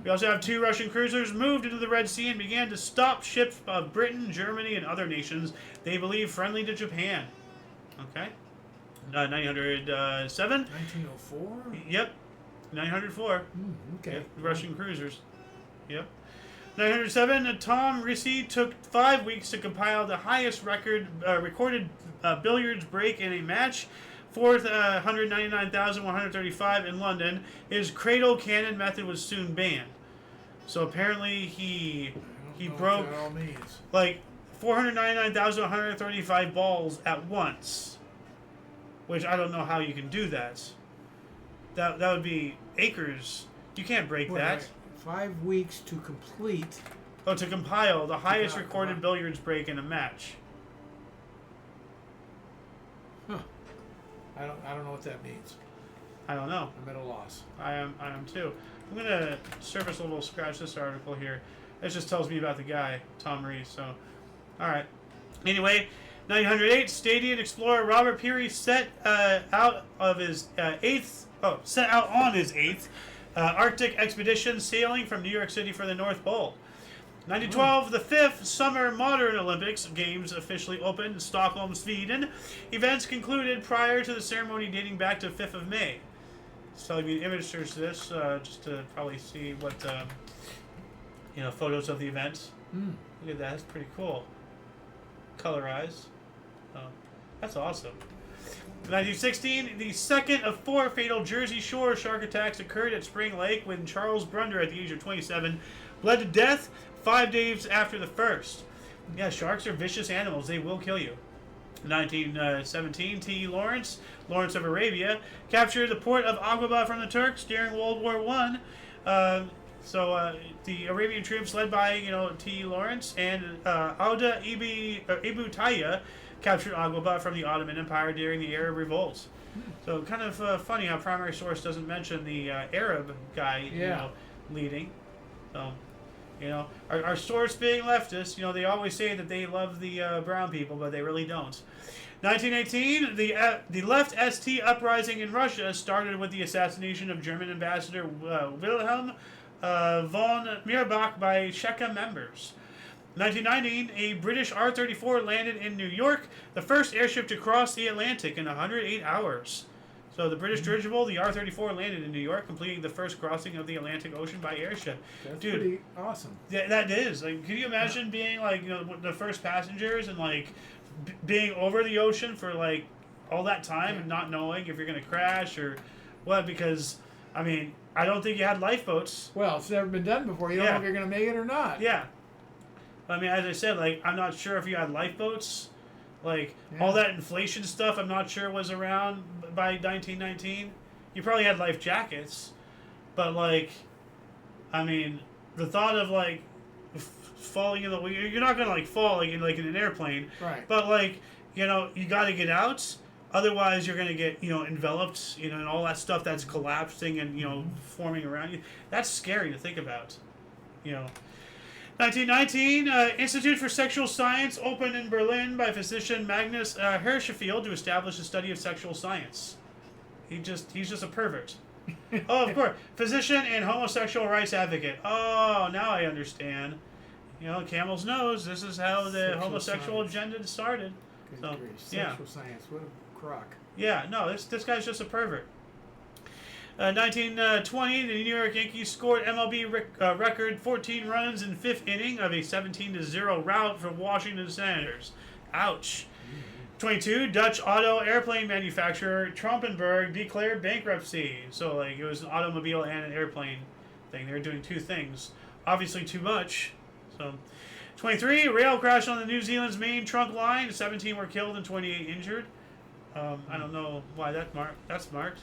Speaker 1: We also have 2 Russian cruisers moved into the Red Sea and began to stop ships of Britain, Germany, and other nations they believe friendly to Japan. Okay. 907.
Speaker 2: 1904?
Speaker 1: Yep. 904.
Speaker 2: Okay.
Speaker 1: Yep. Russian cruisers. Yep. 907, Tom Ricci took 5 weeks to compile the highest recorded billiards break in a match, 499,135 in London. His cradle cannon method was soon banned. So apparently he broke
Speaker 2: what that all means.
Speaker 1: 499,135 balls at once, which I don't know how you can do that. That would be acres. You can't break that.
Speaker 2: 5 weeks to complete.
Speaker 1: Oh, to compile the highest recorded billiards break in a match.
Speaker 2: Huh. I don't know what that means.
Speaker 1: I don't know.
Speaker 2: I'm at a loss.
Speaker 1: I am too. I'm gonna surface level scratch this article here. It just tells me about the guy, Tom Rees. So, all right. Anyway, 908, Stadian explorer Robert Peary set out on his eighth Arctic expedition, sailing from New York City for the North Pole. 1912, the 5th Summer Modern Olympics Games officially opened in Stockholm, Sweden. Events concluded prior to the ceremony dating back to 5th of May. It's telling me image search this, just to probably see what, photos of the events. Look at that, that's pretty cool. Colorized. Oh, that's awesome. 1916, the second of 4 fatal Jersey Shore shark attacks occurred at Spring Lake when Charles Brunder, at the age of 27, bled to death 5 days after the first. Yeah, sharks are vicious animals. They will kill you. 1917, T. Lawrence of Arabia, captured the port of Aqaba from the Turks during World War I. The Arabian troops led by, T. Lawrence and Auda Ibu Taya captured Aqaba from the Ottoman Empire during the Arab revolts. So kind of funny how primary source doesn't mention the Arab guy, leading. So, our source being leftist, they always say that they love the brown people, but they really don't. 1918, the left ST uprising in Russia started with the assassination of German ambassador Wilhelm von Mirbach by Cheka members. 1919, a British R-34 landed in New York, the first airship to cross the Atlantic in 108 hours. So the British dirigible, the R-34, landed in New York, completing the first crossing of the Atlantic Ocean by airship.
Speaker 2: That's
Speaker 1: Dude,
Speaker 2: pretty awesome.
Speaker 1: Yeah, that is. Like, can you imagine being like, the first passengers and like being over the ocean for like all that time and not knowing if you're gonna crash or what? Because I mean, I don't think you had lifeboats.
Speaker 2: Well, it's never been done before. You don't know if you're going to make it or not.
Speaker 1: Yeah. I mean, as I said, like, I'm not sure if you had lifeboats. Like, all that inflation stuff, I'm not sure was around by 1919. You probably had life jackets. But, like, I mean, the thought of, like, falling in the... You're not going to, like, fall like in an airplane.
Speaker 2: Right.
Speaker 1: But, like, you got to get out. Otherwise, you're going to get, enveloped, and all that stuff that's collapsing and, forming around you. That's scary to think about, 1919, Institute for Sexual Science opened in Berlin by physician Magnus Hirschfeld to establish the study of sexual science. He's just a pervert. Oh, of course. Physician and homosexual rights advocate. Oh, now I understand. Camel's nose. This is how the
Speaker 2: Sexual
Speaker 1: homosexual
Speaker 2: science.
Speaker 1: agenda started.
Speaker 2: Good
Speaker 1: So,
Speaker 2: grief.
Speaker 1: yeah.
Speaker 2: Sexual science. What a crock.
Speaker 1: Yeah, no, this guy's just a pervert. 1920, the New York Yankees scored MLB record 14 runs in fifth inning of a 17-0 rout for Washington Senators. Ouch. 22, Dutch auto airplane manufacturer Trompenberg declared bankruptcy. So, like, it was an automobile and an airplane thing. They were doing two things. Obviously, too much. So, 23, rail crash on the New Zealand's main trunk line. 17 were killed and 28 injured. I don't know why that's marked.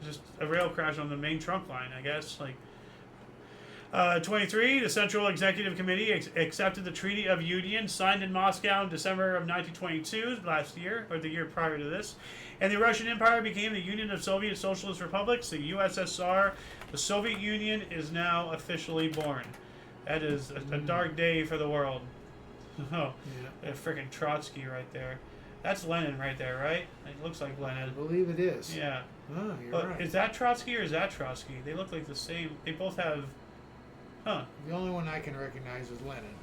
Speaker 1: Just a rail crash on the main trunk line, I guess. 23, the Central Executive Committee accepted the Treaty of Union signed in Moscow in December of 1922, last year, or the year prior to this. And the Russian Empire became the Union of Soviet Socialist Republics, the USSR. The Soviet Union is now officially born. That is a dark day for the world. Oh, yeah. Freaking Trotsky right there. That's Lenin right there, right? It looks like Lenin.
Speaker 2: I believe it is.
Speaker 1: Yeah.
Speaker 2: Oh, you're right.
Speaker 1: Is that Trotsky or is that Trotsky? They look like the same. They both have... Huh.
Speaker 2: The only one I can recognize is Lenin.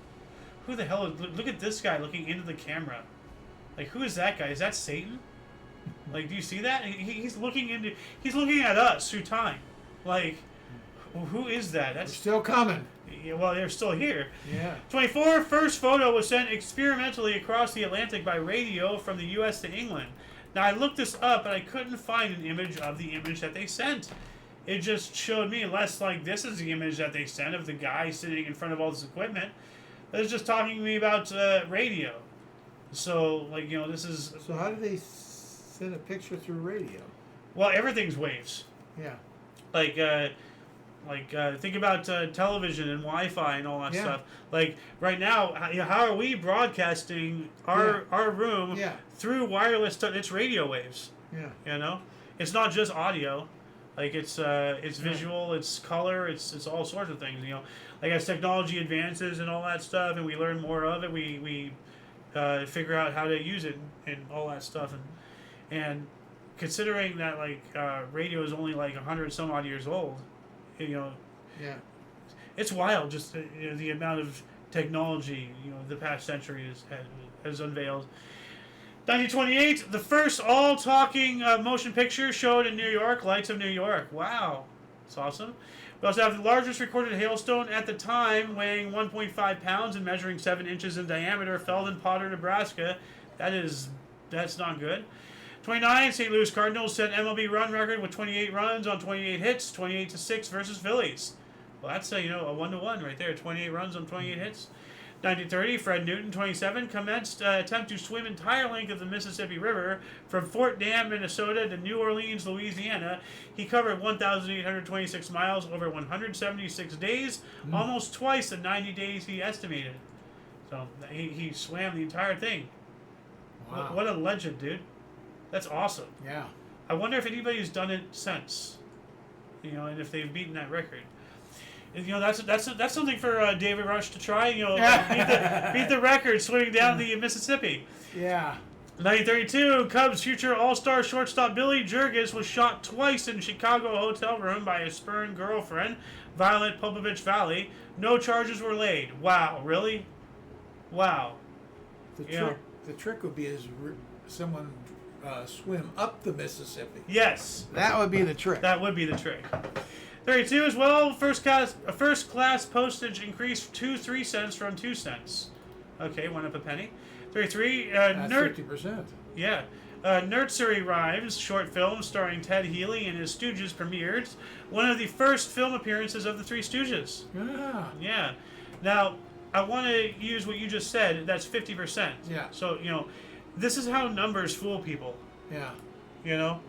Speaker 1: Who the hell is... Look at this guy looking into the camera. Like, who is that guy? Is that Satan? Like, do you see that? He's looking into... He's looking at us through time. Like, who is that?
Speaker 2: They're
Speaker 1: That's...
Speaker 2: still coming.
Speaker 1: Yeah, well, they're still here.
Speaker 2: Yeah.
Speaker 1: 24, first photo was sent experimentally across the Atlantic by radio from the U.S. to England. Now, I looked this up, but I couldn't find an image of the image that they sent. It just showed me less like this is the image that they sent of the guy sitting in front of all this equipment. It was just talking to me about radio. So, like, this is...
Speaker 2: So how do they send a picture through radio?
Speaker 1: Well, everything's waves.
Speaker 2: Yeah.
Speaker 1: Think about television and Wi-Fi and all that
Speaker 2: Yeah.
Speaker 1: stuff. Like, right now, how are we broadcasting our room through wireless? It's radio waves.
Speaker 2: Yeah.
Speaker 1: It's not just audio. Like, it's visual, it's color, it's all sorts of things. Like, as technology advances and all that stuff, and we learn more of it, we figure out how to use it and all that stuff. And considering that, like, radio is only like 100 some odd years old.
Speaker 2: Yeah.
Speaker 1: It's wild, just the amount of technology the past century has unveiled. 1928, the first all-talking motion picture showed in New York, Lights of New York. Wow, that's awesome. We also have the largest recorded hailstone at the time, weighing 1.5 pounds and measuring 7 inches in diameter, fell in Potter, Nebraska. That's not good. 29, St. Louis Cardinals set MLB run record with 28 runs on 28 hits, 28-6 versus Phillies. Well, that's a 1-1 right there, 28 runs on 28 hits. 1930, Fred Newton, 27, commenced attempt to swim entire length of the Mississippi River from Fort Dam, Minnesota to New Orleans, Louisiana. He covered 1,826 miles over 176 days, almost twice the 90 days he estimated. So he swam the entire thing.
Speaker 2: Wow.
Speaker 1: What a legend, dude. That's awesome.
Speaker 2: Yeah.
Speaker 1: I wonder if anybody's done it since, and if they've beaten that record. And, that's something for David Rush to try. Beat the record swimming down the Mississippi.
Speaker 2: Yeah.
Speaker 1: 1932, Cubs future All-Star shortstop Billy Jurgis was shot twice in Chicago hotel room by his spurned girlfriend, Violet Popovich Valley. No charges were laid. Wow, really? Wow.
Speaker 2: The trick would be someone swim up the Mississippi.
Speaker 1: Yes.
Speaker 2: That would be the trick.
Speaker 1: That would be the trick. 32 as well. First class postage increased to 3 cents from 2 cents. Okay, went up a penny. 33.
Speaker 2: That's 50%.
Speaker 1: Yeah. Nursery Rhymes short film starring Ted Healy and his Stooges premiered. One of the first film appearances of the Three Stooges.
Speaker 2: Yeah.
Speaker 1: Yeah. Now, I want to use what you just said. That's 50%.
Speaker 2: Yeah.
Speaker 1: So, this is how numbers fool people.
Speaker 2: Yeah.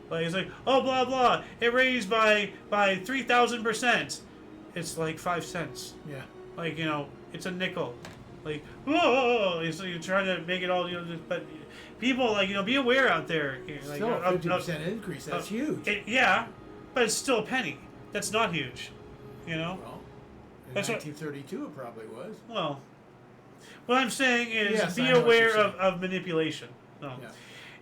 Speaker 1: Like it's like, oh, blah blah, it raised by 3,000%. It's like 5 cents.
Speaker 2: Yeah.
Speaker 1: Like it's a nickel. Like whoa, so you're trying to make it all but people be aware out there. Like,
Speaker 2: Still a 50% increase. That's huge.
Speaker 1: Yeah, but it's still a penny. That's not huge.
Speaker 2: Well, in
Speaker 1: That's
Speaker 2: 1932 it probably was.
Speaker 1: Well, what I'm saying is
Speaker 2: Yes,
Speaker 1: be
Speaker 2: I know what
Speaker 1: aware
Speaker 2: you're saying.
Speaker 1: of manipulation. No.
Speaker 2: Yeah.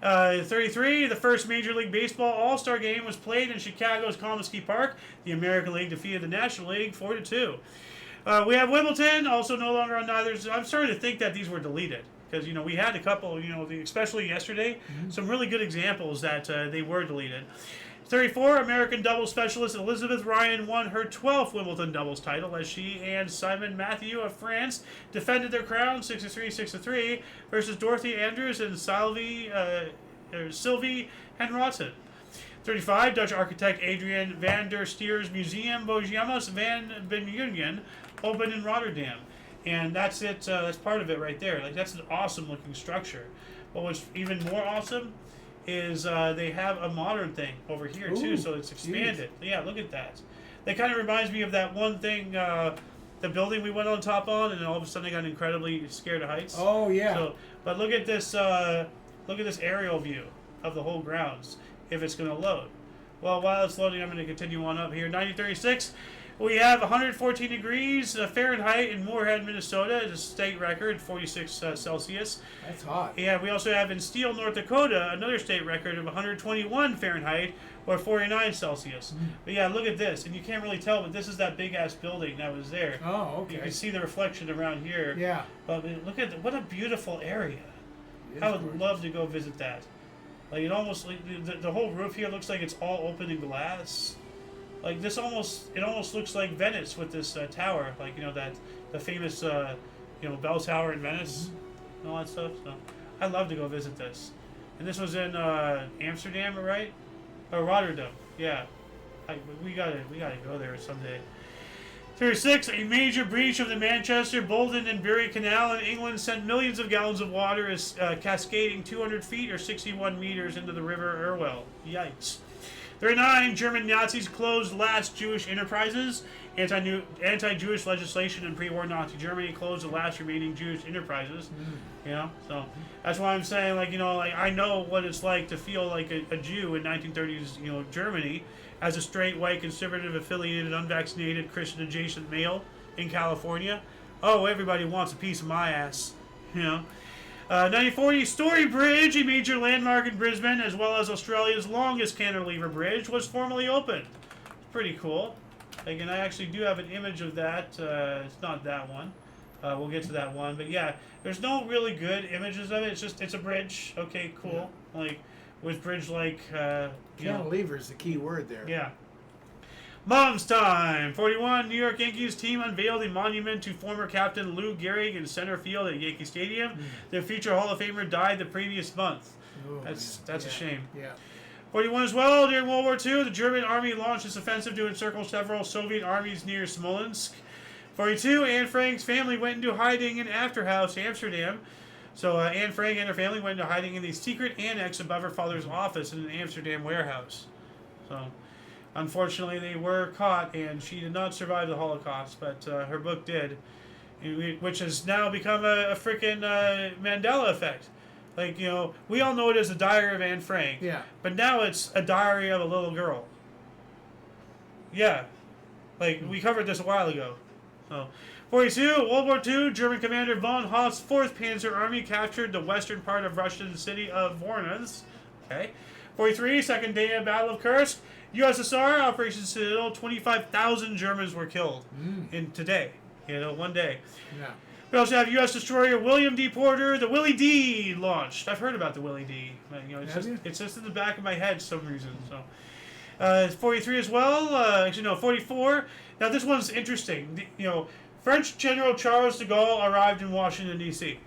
Speaker 1: 33, the first Major League Baseball All-Star game was played in Chicago's Comiskey Park. The American League defeated the National League 4-2. We have Wimbledon, also no longer on neither. I'm starting to think that these were deleted. Because, we had a couple, especially yesterday, some really good examples that they were deleted. 34, American doubles specialist Elizabeth Ryan won her 12th Wimbledon doubles title as she and Simon Matthew of France defended their crown 6-3, 6-3 versus Dorothy Andrews and Sylvie Henrotten. 35, Dutch architect Adrian van der Stier's Museum Bojamus van Benunion opened in Rotterdam. And that's it. That's part of it right there. Like, that's an awesome looking structure. But what's even more awesome is they have a modern thing over here too, so it's expanded. Geez. Yeah, look at that. That kind of reminds me of that one thing, the building we went on top on, and all of a sudden I got incredibly scared of heights.
Speaker 2: Oh yeah.
Speaker 1: So, but look at this aerial view of the whole grounds. If it's going to load. Well, while it's loading, I'm going to continue on up here. 1936. We have 114 degrees Fahrenheit in Moorhead, Minnesota. It's a state record, 46 Celsius.
Speaker 2: That's hot.
Speaker 1: Yeah, we also have in Steele, North Dakota, another state record of 121 Fahrenheit, or 49 Celsius. But yeah, look at this. And you can't really tell, but this is that big-ass building that was there.
Speaker 2: Oh, okay.
Speaker 1: You can see the reflection around here.
Speaker 2: Yeah.
Speaker 1: But look at what a beautiful area.
Speaker 2: It
Speaker 1: I would
Speaker 2: gorgeous.
Speaker 1: love to go visit that. Like, it almost, like, the whole roof here looks like it's all open in glass. Like, it almost looks like Venice with this tower. Like, the famous, bell tower in Venice and all that stuff. So, I'd love to go visit this. And this was in Amsterdam, right? Or Rotterdam. Yeah. We gotta go there someday. 36, a major breach of the Manchester, Bolton, and Bury Canal in England sent millions of gallons of water as cascading 200 feet or 61 meters into the River Irwell. Yikes. 39, German Nazis closed last Jewish enterprises. Anti-Jewish legislation in pre-war Nazi Germany closed the last remaining Jewish enterprises. So that's why I'm saying, I know what it's like to feel like a Jew in 1930s, Germany, as a straight, white, conservative, affiliated, unvaccinated, Christian-adjacent male in California. Oh, everybody wants a piece of my ass, 1940, Story Bridge, a major landmark in Brisbane, as well as Australia's longest cantilever bridge, was formally opened. It's pretty cool. Again, I actually do have an image of that. It's not that one. We'll get to that one. But yeah, there's no really good images of it. It's a bridge. Okay, cool. Yeah. Like, with bridge
Speaker 2: cantilever is the key word there.
Speaker 1: Yeah. Mom's time! 41, New York Yankees team unveiled a monument to former captain Lou Gehrig in center field at Yankee Stadium. Their future Hall of Famer died the previous month.
Speaker 2: Oh,
Speaker 1: that's a shame.
Speaker 2: Yeah.
Speaker 1: 41 as well, during World War II, the German army launched its offensive to encircle several Soviet armies near Smolensk. 42, Anne Frank's family went into hiding in Afterhouse, Amsterdam. So Anne Frank and her family went into hiding in the secret annex above her father's office in an Amsterdam warehouse. So, unfortunately, they were caught, and she did not survive the Holocaust, but her book did, which has now become a freaking Mandela effect. Like, we all know it as the Diary of Anne Frank.
Speaker 2: Yeah.
Speaker 1: But now it's a diary of a little girl. Yeah. Like, we covered this a while ago. So, 42, World War II, German commander von Hoff's 4th Panzer Army captured the western part of Russian city of Voronezh. Okay. 43, second day of Battle of Kursk. USSR, Operation Citadel, 25,000 Germans were killed in today. One day.
Speaker 2: Yeah.
Speaker 1: We also have U.S. destroyer William D. Porter, the Willie D. launched. I've heard about the Willie D. It's just in the back of my head for some reason. So, 43 as well. Actually, no, 44. Now this one's interesting. French General Charles de Gaulle arrived in Washington D.C.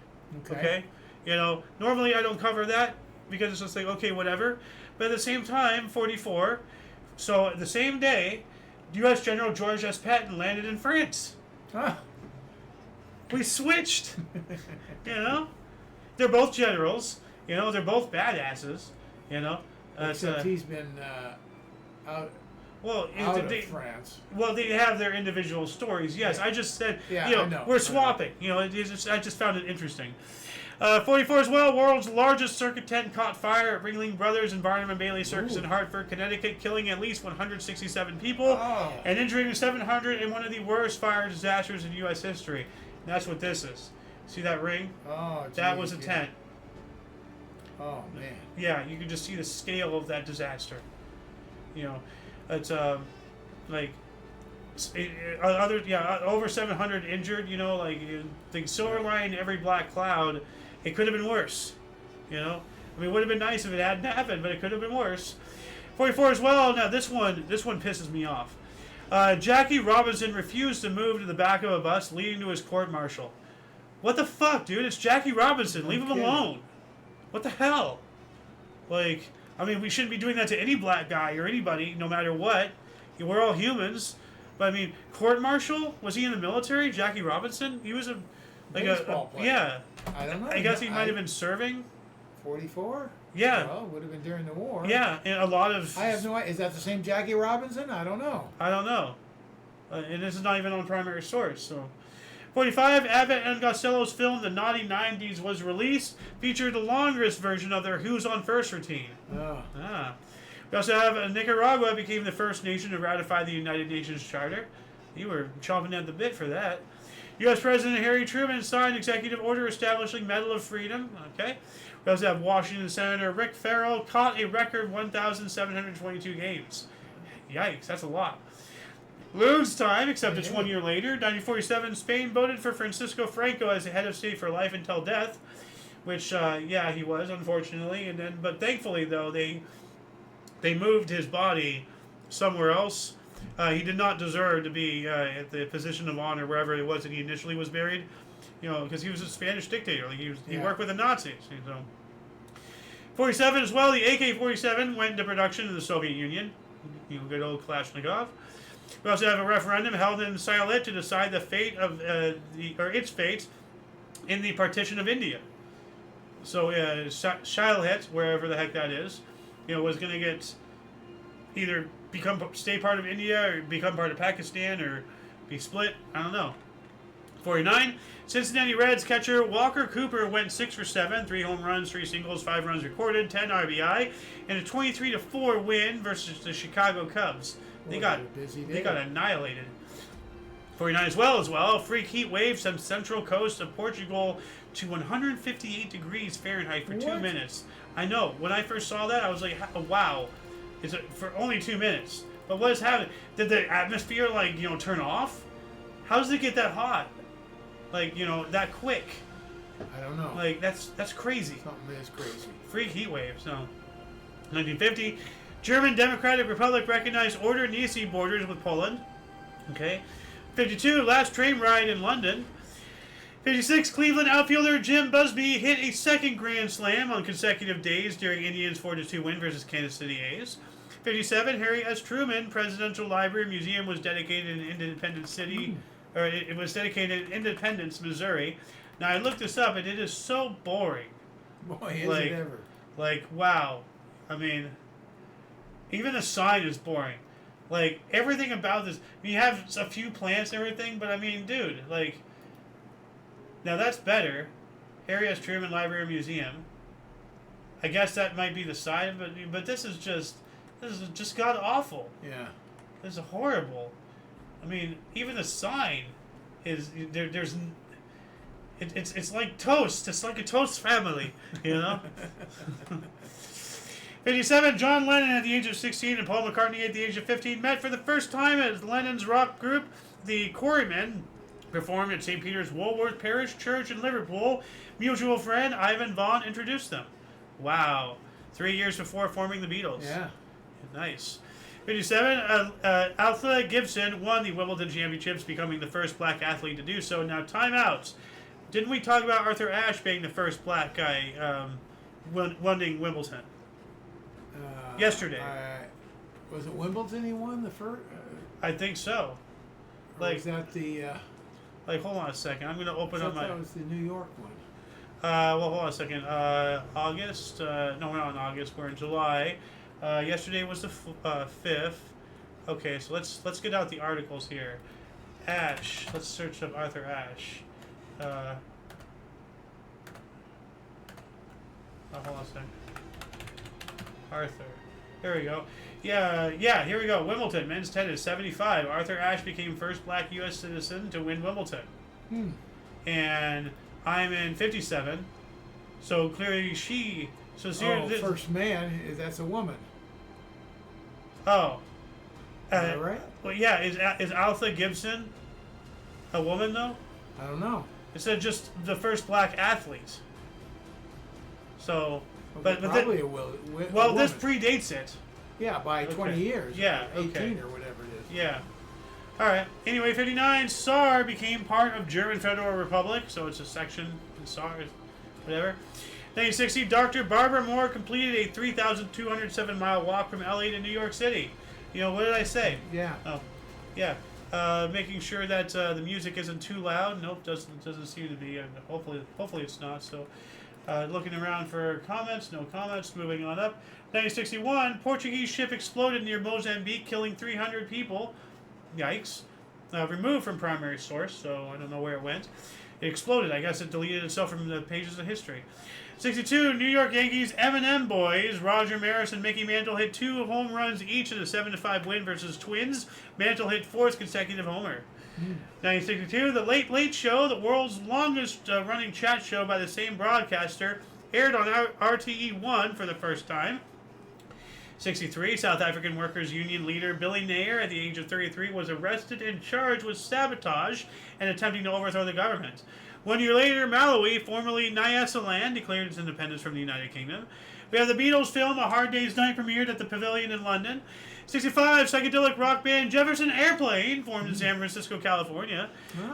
Speaker 1: Okay. Normally I don't cover that because it's just like okay, whatever. But at the same time, 44. So the same day, U.S. General George S. Patton landed in France.
Speaker 2: Huh.
Speaker 1: We switched. They're both generals. They're both badasses.
Speaker 2: Except he's been out of France.
Speaker 1: Well, they have their individual stories. Yes, yeah. I just said.
Speaker 2: Yeah, I know.
Speaker 1: We're swapping. I just found it interesting. 44 as well. World's largest circuit tent caught fire at Ringling Brothers and Barnum and Bailey Circus in Hartford, Connecticut, killing at least 167 people and injuring 700 in one of the worst fire disasters in U.S. history. And that's what this is. See that ring?
Speaker 2: Oh, geez,
Speaker 1: that was a tent.
Speaker 2: Oh man.
Speaker 1: Yeah, you can just see the scale of that disaster. It's over 700 injured. The silver lining every black cloud. It could have been worse. It would have been nice if it hadn't happened, but it could have been worse. 44 as well. Now this one pisses me off. Jackie Robinson refused to move to the back of a bus, leading to his court-martial. What the fuck, dude? It's Jackie Robinson. Leave him alone. What the hell? We shouldn't be doing that to any black guy or anybody, no matter what. We're all humans. But court-martial? Was he in the military? Jackie Robinson? He was a
Speaker 2: baseball player.
Speaker 1: Yeah.
Speaker 2: I don't know.
Speaker 1: I guess he might have been serving.
Speaker 2: 44?
Speaker 1: Yeah.
Speaker 2: Well, would have been during the war.
Speaker 1: Yeah, and a lot of...
Speaker 2: I have no idea. Is that the same Jackie Robinson? I don't know.
Speaker 1: And this is not even on primary source, so... 45, Abbott and Costello's film The Naughty 90s was released, featured the longest version of their Who's on First routine.
Speaker 2: Oh.
Speaker 1: We also have Nicaragua became the first nation to ratify the United Nations Charter. You were chomping at the bit for that. U.S. President Harry Truman signed executive order establishing Medal of Freedom. Okay. We also have Washington Senator Rick Farrell caught a record 1,722 games. Yikes, that's a lot. Loons time, except it's 1 year later. 1947, Spain voted for Francisco Franco as the head of state for life until death, which, he was, unfortunately. But thankfully, though, they moved his body somewhere else. He did not deserve to be at the position of honor wherever it was that he initially was buried, because he was a Spanish dictator. He worked with the Nazis. So. 47 as well, the AK-47 went into production in the Soviet Union. Good old Kalashnikov. We also have a referendum held in Sayolet to decide the fate of its fate in the partition of India. So Sayolet, wherever the heck that is, was going to get either stay part of India or become part of Pakistan or be split. I don't know. 49. Cincinnati Reds catcher Walker Cooper went 6 for 7, 3 home runs, 3 singles, 5 runs recorded, 10 RBI, and a 23-4 win versus the Chicago Cubs. They got annihilated. 49 as well. Freak heat wave sent central coast of Portugal to 158 degrees Fahrenheit for 2 minutes. I know. When I first saw that, I was like, wow. It's for only 2 minutes. But what is happening? Did the atmosphere turn off? How does it get that hot? That quick?
Speaker 2: I don't know.
Speaker 1: That's crazy.
Speaker 2: Something is crazy.
Speaker 1: Freak heat waves. No. 1950, German Democratic Republic recognized Order Nisi borders with Poland. Okay. 52, last train ride in London. 56, Cleveland outfielder Jim Busby hit a second grand slam on consecutive days during Indians' 4-2 win versus Kansas City A's. 57, Harry S. Truman Presidential Library Museum was dedicated in Independence City, or it was dedicated in Independence, Missouri. Now I looked this up and it is so boring.
Speaker 2: Boy, is it ever.
Speaker 1: Wow. Even the sign is boring. Everything about this. You have a few plants and everything, but dude, now that's better. Harry S. Truman Library Museum. I guess that might be the sign, but this is just god awful.
Speaker 2: Yeah.
Speaker 1: This is horrible. Even the sign is there's. It's like toast. It's like a toast family, 57, John Lennon at the age of 16 and Paul McCartney at the age of 15 met for the first time as Lennon's rock group, the Quarrymen, performed at St. Peter's Woolworth Parish Church in Liverpool. Mutual friend Ivan Vaughan introduced them. Wow. 3 years before forming the Beatles.
Speaker 2: Yeah.
Speaker 1: Nice. 57, Alpha Gibson won the Wimbledon Championships, becoming the first black athlete to do so. Now, timeouts. Didn't we talk about Arthur Ashe being the first black guy winning Wimbledon? Yesterday.
Speaker 2: Was it Wimbledon he won the first?
Speaker 1: I think so.
Speaker 2: Like, was that the...
Speaker 1: like, hold on a second. I'm going to open up my...
Speaker 2: that was the New York one.
Speaker 1: Well, hold on a second. August. No, we're not in August. We're in July. Yesterday was the 5th. Okay, so let's get out the articles here. Ashe. Let's search up Arthur Ashe. Hold on a second. Arthur. There we go. Yeah, here we go. Wimbledon, men's tennis, 75. Arthur Ashe became first black U.S. citizen to win Wimbledon. And I'm in 57. So clearly she... So
Speaker 2: first man, that's a woman.
Speaker 1: Oh.
Speaker 2: Is that right?
Speaker 1: Well, yeah. Is Alpha Gibson a woman, though?
Speaker 2: I don't know.
Speaker 1: It said just the first black athlete. So...
Speaker 2: But probably a woman.
Speaker 1: This predates it.
Speaker 2: Yeah, by 20 years.
Speaker 1: Yeah,
Speaker 2: 18 or whatever it is.
Speaker 1: Yeah. All right. Anyway, 59, Saar became part of German Federal Republic, so it's a section in Saar, whatever. 1960, Dr. Barbara Moore completed a 3,207-mile walk from LA to New York City. You know, what did I say?
Speaker 2: Yeah.
Speaker 1: Oh, yeah. Making sure that the music isn't too loud. Nope, doesn't seem to be. Hopefully it's not. So, looking around for comments. No comments. Moving on up. 1961, Portuguese ship exploded near Mozambique, killing 300 people. Yikes. Removed from primary source, so I don't know where it went. It exploded. I guess it deleted itself from the pages of history. 62, New York Yankees M&M boys, Roger Maris and Mickey Mantle hit 2 home runs each in a 7-5 win versus Twins. Mantle hit 4th consecutive homer. 1962, The Late Late Show, the world's longest running chat show by the same broadcaster, aired on RTE1 for the first time. 63, South African Workers' Union leader Billy Nair, at the age of 33, was arrested and charged with sabotage and attempting to overthrow the government. 1 year later, Malawi, formerly Nyasaland, declared its independence from the United Kingdom. We have the Beatles film A Hard Day's Night premiered at the Pavilion in London. 65, psychedelic rock band Jefferson Airplane formed in San Francisco, California.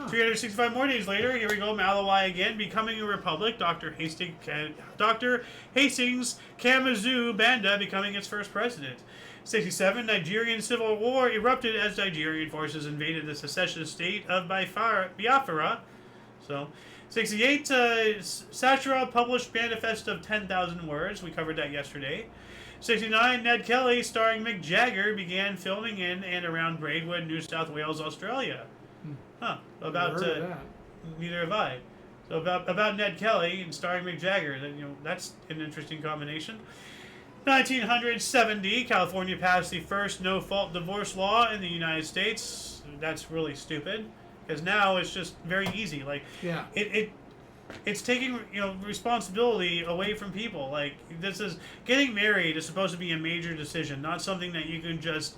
Speaker 1: 365 more days later, here we go, Malawi again, becoming a republic. Dr. Hastings Kamuzu Banda becoming its first president. 67, Nigerian civil war erupted as Nigerian forces invaded the secessionist state of Biafra. So, 68, Satchera published Manifest of 10,000 Words. We covered that yesterday. 69, Ned Kelly, starring Mick Jagger, began filming in and around Braidwood, New South Wales, Australia. Neither have I. So about Ned Kelly and starring Mick Jagger. That's an interesting combination. 1970, California passed the first no-fault divorce law in the United States. That's really stupid, because now it's just very easy. Like,
Speaker 2: yeah.
Speaker 1: It's taking responsibility away from people. Like, this is getting married is supposed to be a major decision, not something that you can just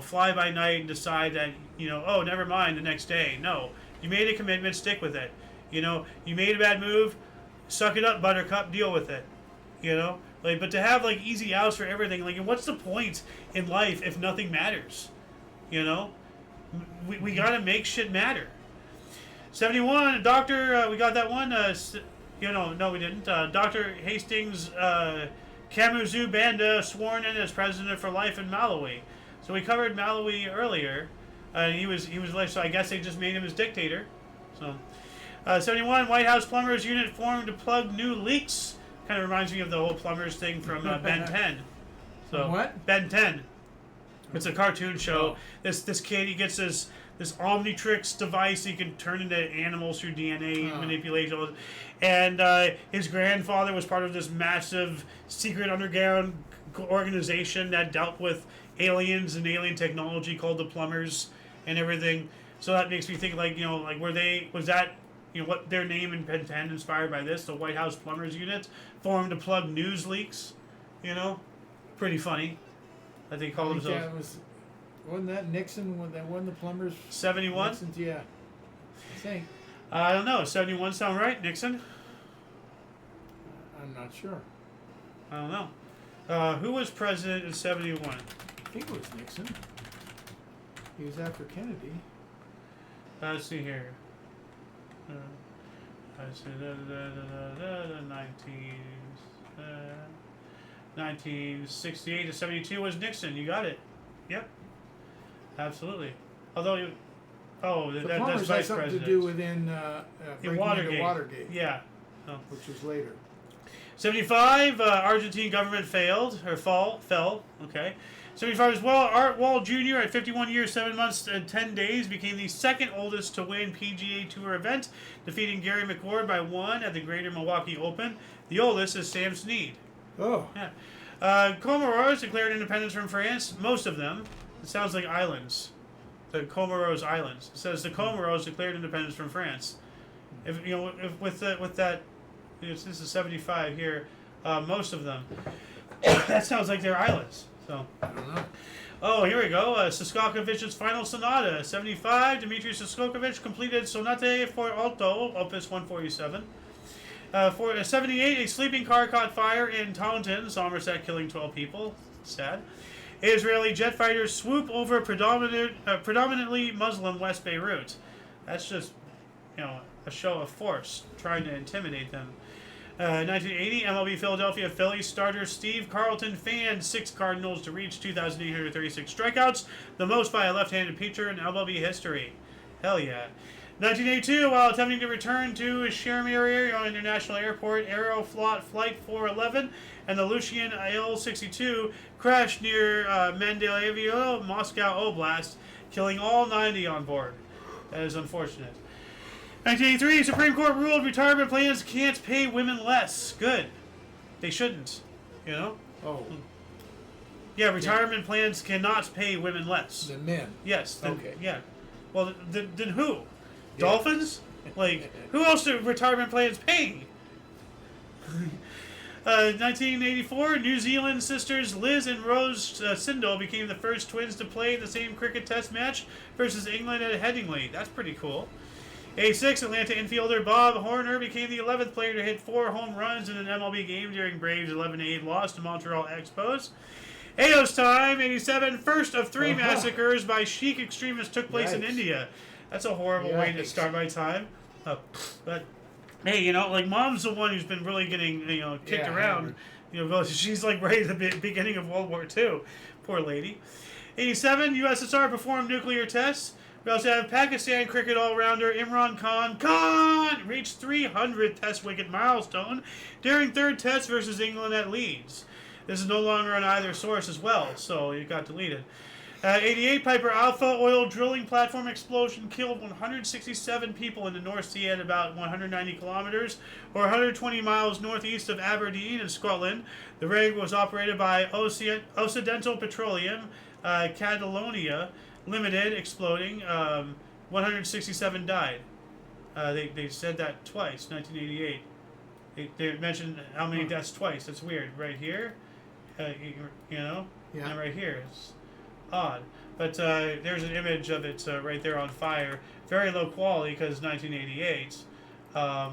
Speaker 1: fly by night and decide that oh, never mind the next day. No, you made a commitment, stick with it. You made a bad move, suck it up, Buttercup, deal with it. But to have easy outs for everything, what's the point in life if nothing matters? We gotta make shit matter. 71, Dr. We got that one. No, we didn't. Dr. Hastings Kamuzu Banda sworn in as president for life in Malawi. So we covered Malawi earlier. He was so I guess they just made him as dictator. So 71, White House plumbers unit formed to plug new leaks. Kind of reminds me of the whole plumbers thing from Ben 10. So
Speaker 2: what?
Speaker 1: Ben 10. It's a cartoon show. This kid, he gets this Omnitrix device he can turn into animals through DNA manipulation. And his grandfather was part of this massive secret underground organization that dealt with aliens and alien technology called the Plumbers and everything. So that makes me think what their name in Ben 10 inspired by this, the White House Plumbers Unit, formed to plug news leaks. Pretty funny that they called themselves.
Speaker 2: Wasn't that Nixon that won the Plumbers?
Speaker 1: 71?
Speaker 2: Yeah. I think.
Speaker 1: I don't know. 71 sound right? Nixon?
Speaker 2: I'm not sure.
Speaker 1: I don't know. Who was president in 71?
Speaker 2: I think it was Nixon. He was after Kennedy.
Speaker 1: Let's see here. I said 1968 to 72 was Nixon. You got it. Yep. Absolutely. Although you... Oh,
Speaker 2: The
Speaker 1: that's
Speaker 2: Plumbers had
Speaker 1: vice
Speaker 2: something
Speaker 1: president.
Speaker 2: to do within breaking
Speaker 1: Watergate.
Speaker 2: into Watergate,
Speaker 1: Yeah. Oh.
Speaker 2: which was later.
Speaker 1: 75, Argentine government fell. Okay. 75 as well. Art Wall Jr. at 51 years, 7 months, and 10 days became the second oldest to win PGA Tour event, defeating Gary McCord by 1 at the Greater Milwaukee Open. The oldest is Sam Snead.
Speaker 2: Oh.
Speaker 1: Yeah. Comoros declared independence from France. Most of them. It sounds like islands. The Comoros Islands. It says the Comoros declared independence from France. If with that, this is 75 here. Most of them. That sounds like they're islands. So.
Speaker 2: I don't know.
Speaker 1: Oh, here we go. Shostakovich's final sonata. 75. Dmitri Shostakovich completed Sonate for Alto, Opus 147. For 78, a sleeping car caught fire in Taunton, Somerset, killing 12 people. Sad. Israeli jet fighters swoop over predominantly Muslim West Beirut. That's just, a show of force, trying to intimidate them. 1980, MLB Philadelphia Phillies starter Steve Carlton fanned 6 Cardinals to reach 2,836 strikeouts, the most by a left-handed pitcher in MLB history. Hell yeah. 1982, while attempting to return to Sheremetyevo International Airport, Aeroflot Flight 411 and the Lucian Il-62 crashed near Mendeleevo, Moscow Oblast, killing all 90 on board. That is unfortunate. 1983, Supreme Court ruled retirement plans can't pay women less. Good. They shouldn't.
Speaker 2: Oh.
Speaker 1: Yeah, retirement plans cannot pay women less.
Speaker 2: The men.
Speaker 1: Yes.
Speaker 2: Okay.
Speaker 1: Yeah. Well, then who? Yeah. Dolphins? Like, who else do retirement plans pay? 1984, New Zealand sisters Liz and Rose Sindel became the first twins to play in the same cricket test match versus England at Headingley. That's pretty cool. 86, Atlanta infielder Bob Horner became the 11th player to hit 4 home runs in an MLB game during Braves' 11-8 loss to Montreal Expos. Ayo's time, 87, first of 3 massacres by Sikh extremists took place in India. That's a horrible way to start my time. But, hey, like, Mom's the one who's been really getting, kicked around. She's like right at the beginning of World War II. Poor lady. 87, USSR performed nuclear tests. We also have Pakistan cricket all-rounder Imran Khan reached 300 test wicket milestone during 3rd test versus England at Leeds. This is no longer on either source as well, so it got deleted. 88, Piper Alpha oil drilling platform explosion killed 167 people in the North Sea at about 190 kilometers, or 120 miles northeast of Aberdeen in Scotland. The rig was operated by Occidental Petroleum, Catalonia Limited, exploding. 167 died. They said that twice, 1988. They mentioned how many deaths twice. That's weird. Right here,
Speaker 2: Yeah.
Speaker 1: and right here. It's odd. But there's an image of it right there on fire. Very low quality because 1988. But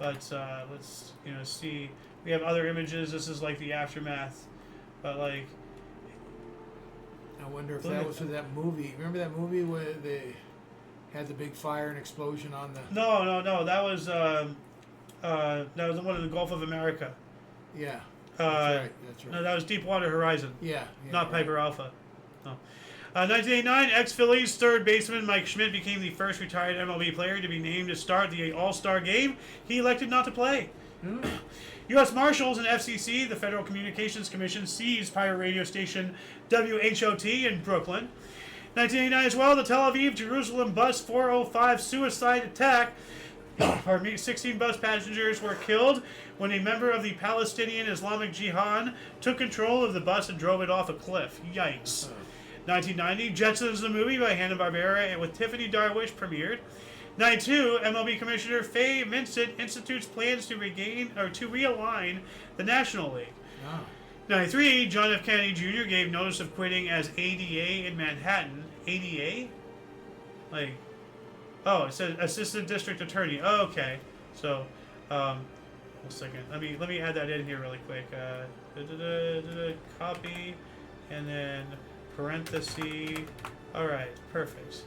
Speaker 1: let's see. We have other images. This is like the aftermath. But like,
Speaker 2: I wonder if that was in that movie. Remember that movie where they had the big fire and explosion on the...
Speaker 1: No. That was the one in the Gulf of America.
Speaker 2: Yeah. That's right.
Speaker 1: No, that was Deepwater Horizon.
Speaker 2: Yeah.
Speaker 1: Not Piper Alpha. No. 1989, ex-Phillies third baseman Mike Schmidt became the first retired MLB player to be named to start the All-Star game. He elected not to play. U.S. Marshals and FCC, the Federal Communications Commission, seized pirate radio station WHOT in Brooklyn. 1989 as well, the Tel Aviv-Jerusalem bus 405 suicide attack. 16 bus passengers were killed when a member of the Palestinian Islamic Jihad took control of the bus and drove it off a cliff. Yikes. 1990, Jetsons the movie by Hanna-Barbera and with Tiffany Darwish premiered. 92, MLB Commissioner Faye Vincent institutes plans to realign the National League.
Speaker 2: Wow.
Speaker 1: 93, John F. Kennedy Jr. gave notice of quitting as ADA in Manhattan. ADA? Like, Oh, it says assistant district attorney. Oh, okay. So, one second. Let me add that in here really quick. Copy, and then parenthesis. All right, perfect.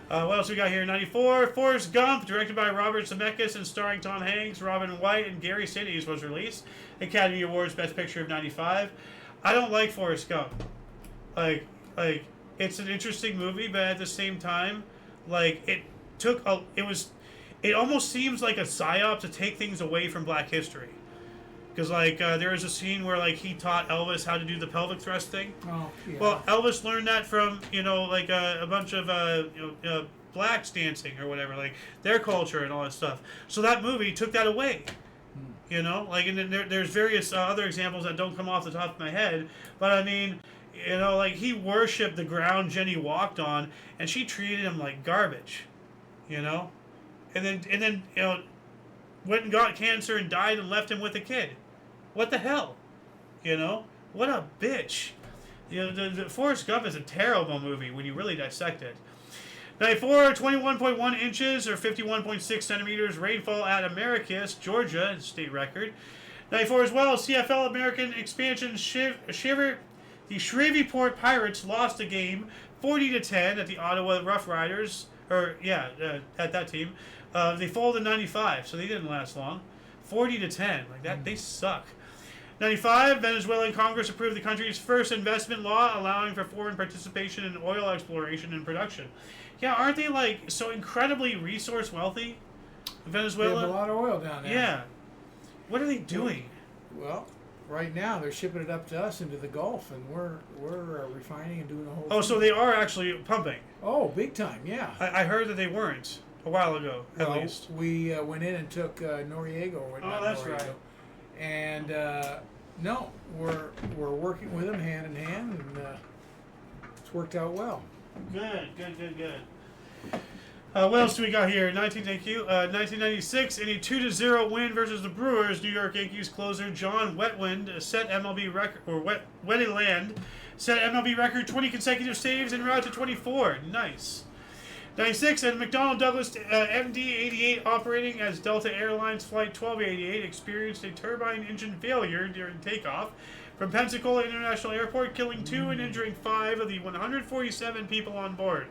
Speaker 1: What else we got here? 94, Forrest Gump, directed by Robert Zemeckis and starring Tom Hanks, Robin White, and Gary Sinise, was released. Academy Awards Best Picture of 95. I don't like Forrest Gump. Like, it's an interesting movie, but at the same time, like, it almost seems like a psyop to take things away from Black history. Because, like, there is a scene where, like, he taught Elvis how to do the pelvic thrust thing.
Speaker 2: Oh, yeah.
Speaker 1: Well, Elvis learned that from, like, a bunch of, blacks dancing or whatever, like, their culture and all that stuff. So that movie took that away. Like, and then there's various other examples that don't come off the top of my head. But, I mean, like, he worshipped the ground Jenny walked on, and she treated him like garbage. And then, went and got cancer and died and left him with a kid. What the hell? What a bitch. The Forrest Gump is a terrible movie when you really dissect it. 94, 21.1 inches or 51.6 centimeters rainfall at Americus, Georgia, state record. 94 as well, CFL American expansion the Shreveport Pirates lost a game 40-10 at the Ottawa Rough Riders, at that team. They folded in 95, so they didn't last long. 40-10, like that, they suck. 95, Venezuelan Congress approved the country's first investment law allowing for foreign participation in oil exploration and production. Yeah, aren't they, like, so incredibly resource wealthy? Venezuela?
Speaker 2: They have a lot of oil down there.
Speaker 1: Yeah. What are they doing?
Speaker 2: Well, right now they're shipping it up to us into the Gulf, and we're refining and doing the whole
Speaker 1: Oh,
Speaker 2: thing.
Speaker 1: so they are actually pumping.
Speaker 2: Oh, big time, yeah.
Speaker 1: I heard that they weren't a while ago, at least.
Speaker 2: We went in and took Noriega.
Speaker 1: That's right.
Speaker 2: And no, we're working with them hand in hand, and it's worked out well.
Speaker 1: Good. What else do we got here? 1996, in a 2-0 win versus the Brewers, New York Yankees closer John Wetland set MLB record, or Wetteland set MLB record 20 consecutive saves en route to 24. Nice. 96, and McDonnell Douglas MD-88 operating as Delta Airlines Flight 1288 experienced a turbine engine failure during takeoff from Pensacola International Airport, killing 2 and injuring 5 of the 147 people on board.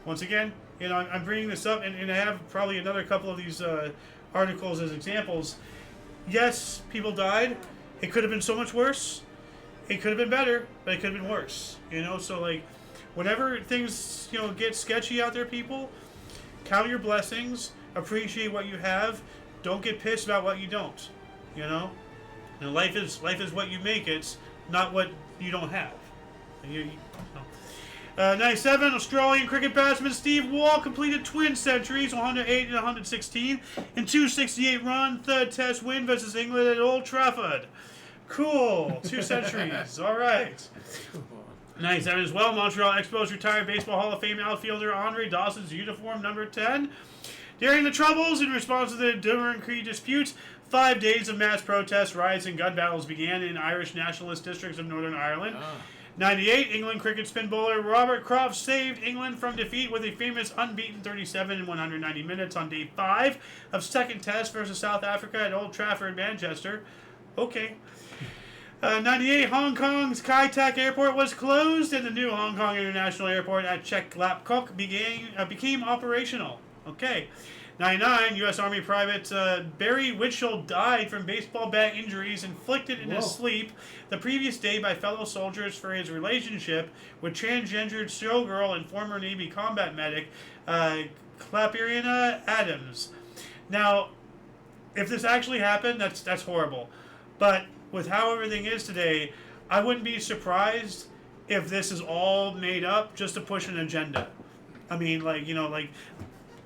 Speaker 1: Once again, I'm bringing this up, and I have probably another couple of these articles as examples. Yes, people died. It could have been so much worse. It could have been better, but it could have been worse. So, like, whenever things, get sketchy out there, people, count your blessings, appreciate what you have, don't get pissed about what you don't, And life is what you make it, not what you don't have. 97, Australian cricket batsman Steve Waugh completed twin centuries, 108 and 116, in 268-run third test win versus England at Old Trafford. Cool. 2 centuries. All right. 97 as well, Montreal Expos retired Baseball Hall of Fame outfielder Andre Dawson's uniform number 10. During the Troubles, in response to the Durham Creek disputes, 5 days of mass protests, riots, and gun battles began in Irish nationalist districts of Northern Ireland. 98, England cricket spin bowler Robert Croft saved England from defeat with a famous unbeaten 37 in 190 minutes on day 5 of second test versus South Africa at Old Trafford, Manchester. Okay. 98, Hong Kong's Kai Tak Airport was closed and the new Hong Kong International Airport at Chek Lap Kok became operational. Okay. 99, U.S. Army Private Barry Winchell died from baseball bat injuries inflicted in his sleep the previous day by fellow soldiers for his relationship with transgendered showgirl and former Navy combat medic Clapirina Adams. Now, if this actually happened, that's horrible. But with how everything is today, I wouldn't be surprised if this is all made up just to push an agenda. I mean, like,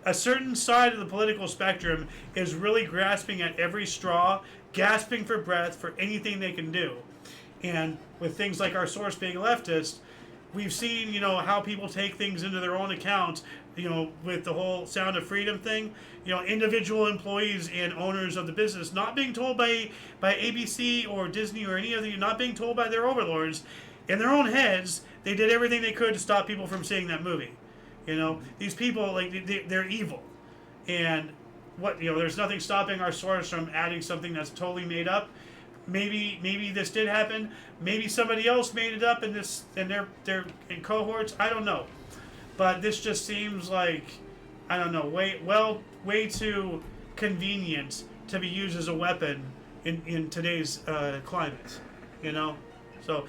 Speaker 1: a certain side of the political spectrum is really grasping at every straw, gasping for breath for anything they can do. And with things like our source being leftist, we've seen, how people take things into their own account, with the whole Sound of Freedom thing, individual employees and owners of the business not being told by ABC or Disney or any of the, not being told by their overlords, in their own heads, they did everything they could to stop people from seeing that movie. You know, these people, like, they're evil. And there's nothing stopping our source from adding something that's totally made up. Maybe this did happen. Maybe somebody else made it up and they're in cohorts. I don't know. But this just seems like, I don't know, way too convenient to be used as a weapon in today's climate, you know? So,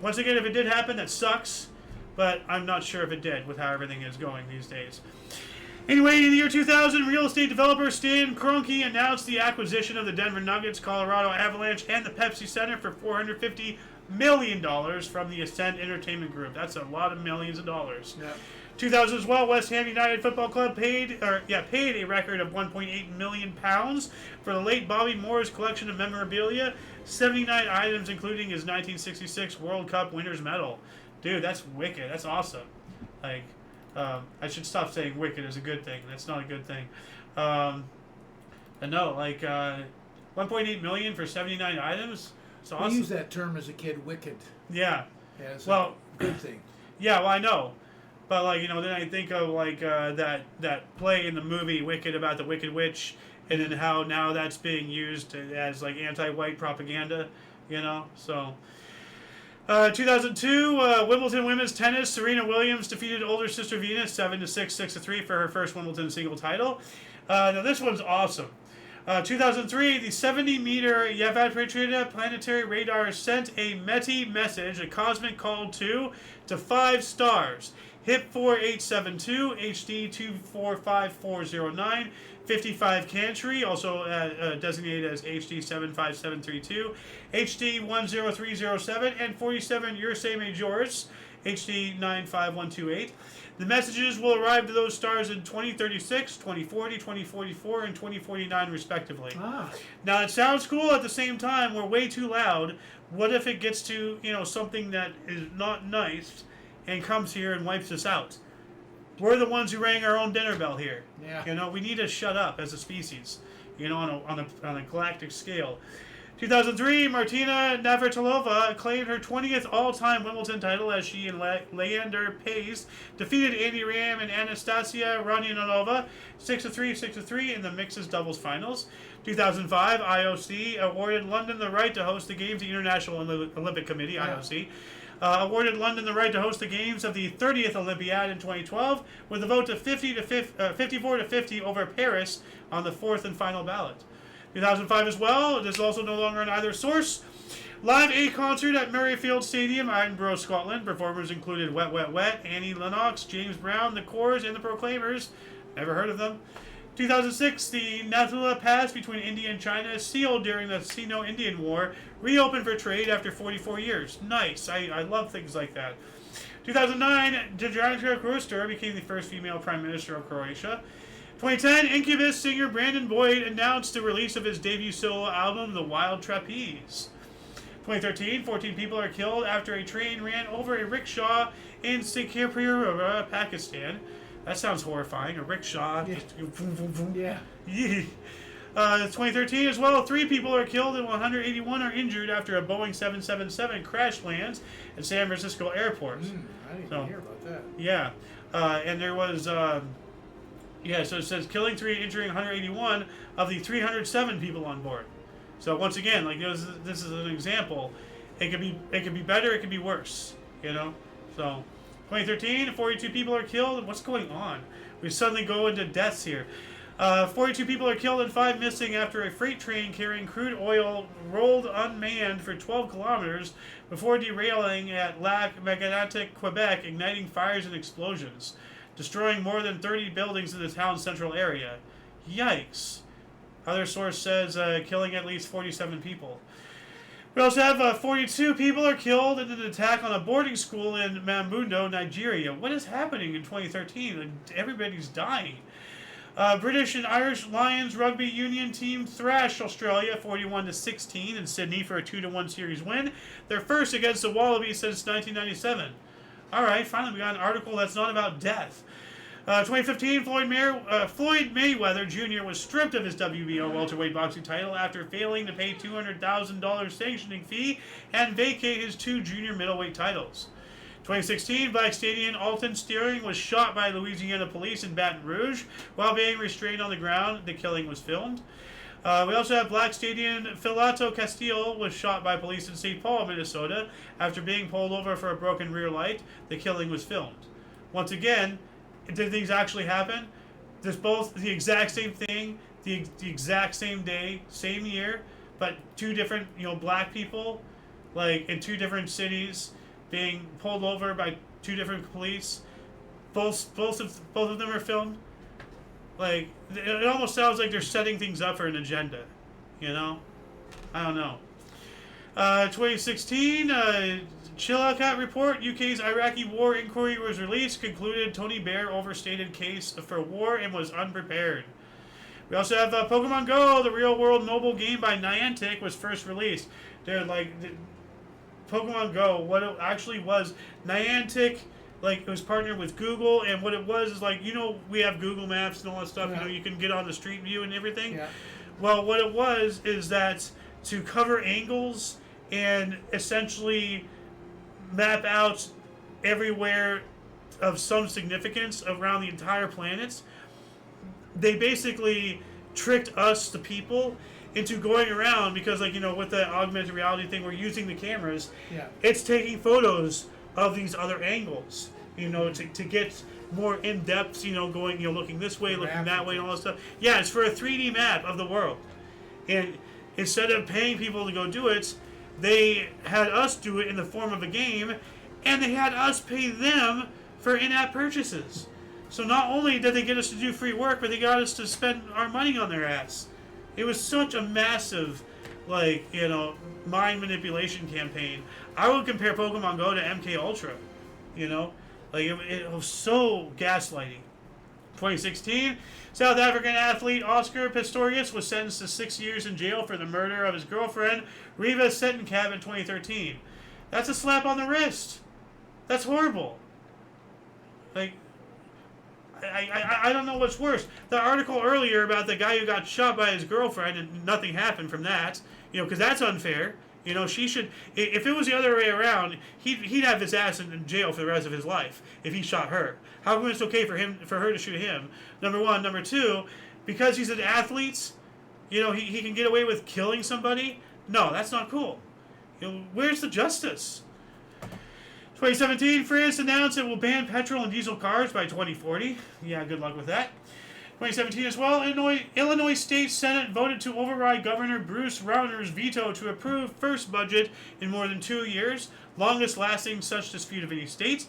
Speaker 1: once again, if it did happen, that sucks, but I'm not sure if it did with how everything is going these days. Anyway, in the year 2000, real estate developer Stan Kroenke announced the acquisition of the Denver Nuggets, Colorado Avalanche, and the Pepsi Center for $450 million from the Ascent Entertainment Group. That's a lot of millions of dollars.
Speaker 2: Yeah.
Speaker 1: 2000 as well, West Ham United Football Club paid a record of £1.8 million for the late Bobby Moore's collection of memorabilia, 79 items, including his 1966 World Cup winner's medal. Dude, that's wicked. That's awesome. Like, I should stop saying wicked is a good thing. That's not a good thing. And no, like, 1.8 million for 79 items. It's awesome.
Speaker 2: We use that term as a kid, wicked.
Speaker 1: Yeah.
Speaker 2: As
Speaker 1: a
Speaker 2: good thing.
Speaker 1: Yeah, well, I know. But, like, then I think of, like, that play in the movie Wicked about the Wicked Witch, and then how now that's being used as, like, anti-white propaganda, so... 2002, Wimbledon women's tennis. Serena Williams defeated older sister Venus 7-6, 6-3 for her first Wimbledon single title. Now this one's awesome. 2003, the 70-meter Yevpatoria planetary radar sent a METI message, a cosmic call to 5 stars. HIP 4872, HD 245409, 55 Cantry, also designated as HD 75732, HD 10307, and 47 Ursae Majoris, HD 95128. The messages will arrive to those stars in 2036, 2040, 2044, and 2049 respectively. Now it sounds cool, at the same time we're way too loud. What if it gets to something that is not nice and comes here and wipes us out? We're the ones who rang our own dinner bell here.
Speaker 2: Yeah.
Speaker 1: We need to shut up as a species, on a galactic scale. 2003, Martina Navratilova claimed her 20th all-time Wimbledon title as she and Leander Paes defeated Andy Ram and Anastasia Ranianova 6-3, 6-3 in the mixes doubles finals. 2005, IOC awarded London the right to host the games. The International Olympic Committee, IOC, awarded London the right to host the games of the 30th Olympiad in 2012 with a vote of 54-50 over Paris on the fourth and final ballot. 2005 as well, this is also no longer on either source. Live Aid concert at Murrayfield Stadium, Edinburgh, Scotland. Performers included Wet Wet Wet, Annie Lennox, James Brown, The Corrs, and The Proclaimers. Never heard of them. 2006, the Nathula Pass between India and China, sealed during the Sino-Indian War, reopened for trade after 44 years. Nice. I love things like that. 2009, Dubravka Kruster became the first female prime minister of Croatia. 2010, Incubus singer Brandon Boyd announced the release of his debut solo album, The Wild Trapeze. 2013, 14 people are killed after a train ran over a rickshaw in Sikirpura, Pakistan. That sounds horrifying. A rickshaw.
Speaker 2: Yeah.
Speaker 1: Just vroom, vroom, vroom.
Speaker 2: Yeah.
Speaker 1: 2013 as well, 3 people are killed and 181 are injured after a Boeing 777 crash lands at San Francisco Airport.
Speaker 2: I didn't hear about that.
Speaker 1: Yeah. And there was... so it says killing 3, injuring 181 of the 307 people on board. So once again, like this is an example. It could be better, it could be worse. So 2013, 42 people are killed. What's going on? We suddenly go into deaths here. 42 people are killed and 5 missing after a freight train carrying crude oil rolled unmanned for 12 kilometers before derailing at Lac Mégantic, Quebec, igniting fires and explosions, destroying more than 30 buildings in the town's central area. Yikes. Other source says killing at least 47 people. We also have 42 people are killed in an attack on a boarding school in Mambundo, Nigeria. What is happening in 2013? Everybody's dying. British and Irish Lions rugby union team thrashed Australia 41-16 in Sydney for a 2-1 series win. Their first against the Wallabies since 1997. Alright, finally we got an article that's not about death. 2015, Floyd Mayweather Jr. was stripped of his WBO welterweight boxing title after failing to pay $200,000 sanctioning fee and vacate his 2 junior middleweight titles. 2016, Black Stadium Alton Steering was shot by Louisiana police in Baton Rouge while being restrained on the ground. The killing was filmed. We also have Black Stadium Filato Castile was shot by police in St. Paul, Minnesota, after being pulled over for a broken rear light. The killing was filmed. Once again, did things actually happen? There's both the exact same thing, the exact same day, same year, but two different, black people, like in two different cities, being pulled over by two different police. Both of them are filmed. Like, it almost sounds like they're setting things up for an agenda, I don't know. 2016, Chilcot report, UK's Iraqi war inquiry was released, concluded Tony Blair overstated case for war and was unprepared. We also have Pokemon Go, the real-world mobile game by Niantic, was first released. They're like, Pokemon Go, what it actually was, Niantic, it was partnered with Google, and what it was is we have Google Maps and all that stuff,
Speaker 2: Yeah.
Speaker 1: you can get on the Street View and everything.
Speaker 2: Yeah.
Speaker 1: Well, what it was is that to cover angles and essentially map out everywhere of some significance around the entire planet, they basically tricked us, the people, into going around because, with the augmented reality thing, we're using the cameras.
Speaker 2: Yeah.
Speaker 1: It's taking photos of these other angles, to get more in depth, going, looking this way, looking that way, and all that stuff. Yeah, it's for a 3D map of the world. And instead of paying people to go do it, they had us do it in the form of a game, and they had us pay them for in-app purchases. So not only did they get us to do free work, but they got us to spend our money on their ass. It was such a massive, mind manipulation campaign. I would compare Pokemon Go to MK Ultra, it was so gaslighting. 2016, South African athlete Oscar Pistorius was sentenced to 6 years in jail for the murder of his girlfriend, Riva Settencap, in 2013. That's a slap on the wrist. That's horrible. I don't know what's worse. The article earlier about the guy who got shot by his girlfriend and nothing happened from that, because that's unfair. She should. If it was the other way around, he'd have his ass in jail for the rest of his life if he shot her. How come it's okay for her to shoot him? Number one. Number two, because he's an athlete, he can get away with killing somebody. No, that's not cool. Where's the justice? 2017, France announced it will ban petrol and diesel cars by 2040. Yeah, good luck with that. 2017 as well, Illinois State Senate voted to override Governor Bruce Rauner's veto to approve first budget in more than 2 years, longest lasting such dispute of any state.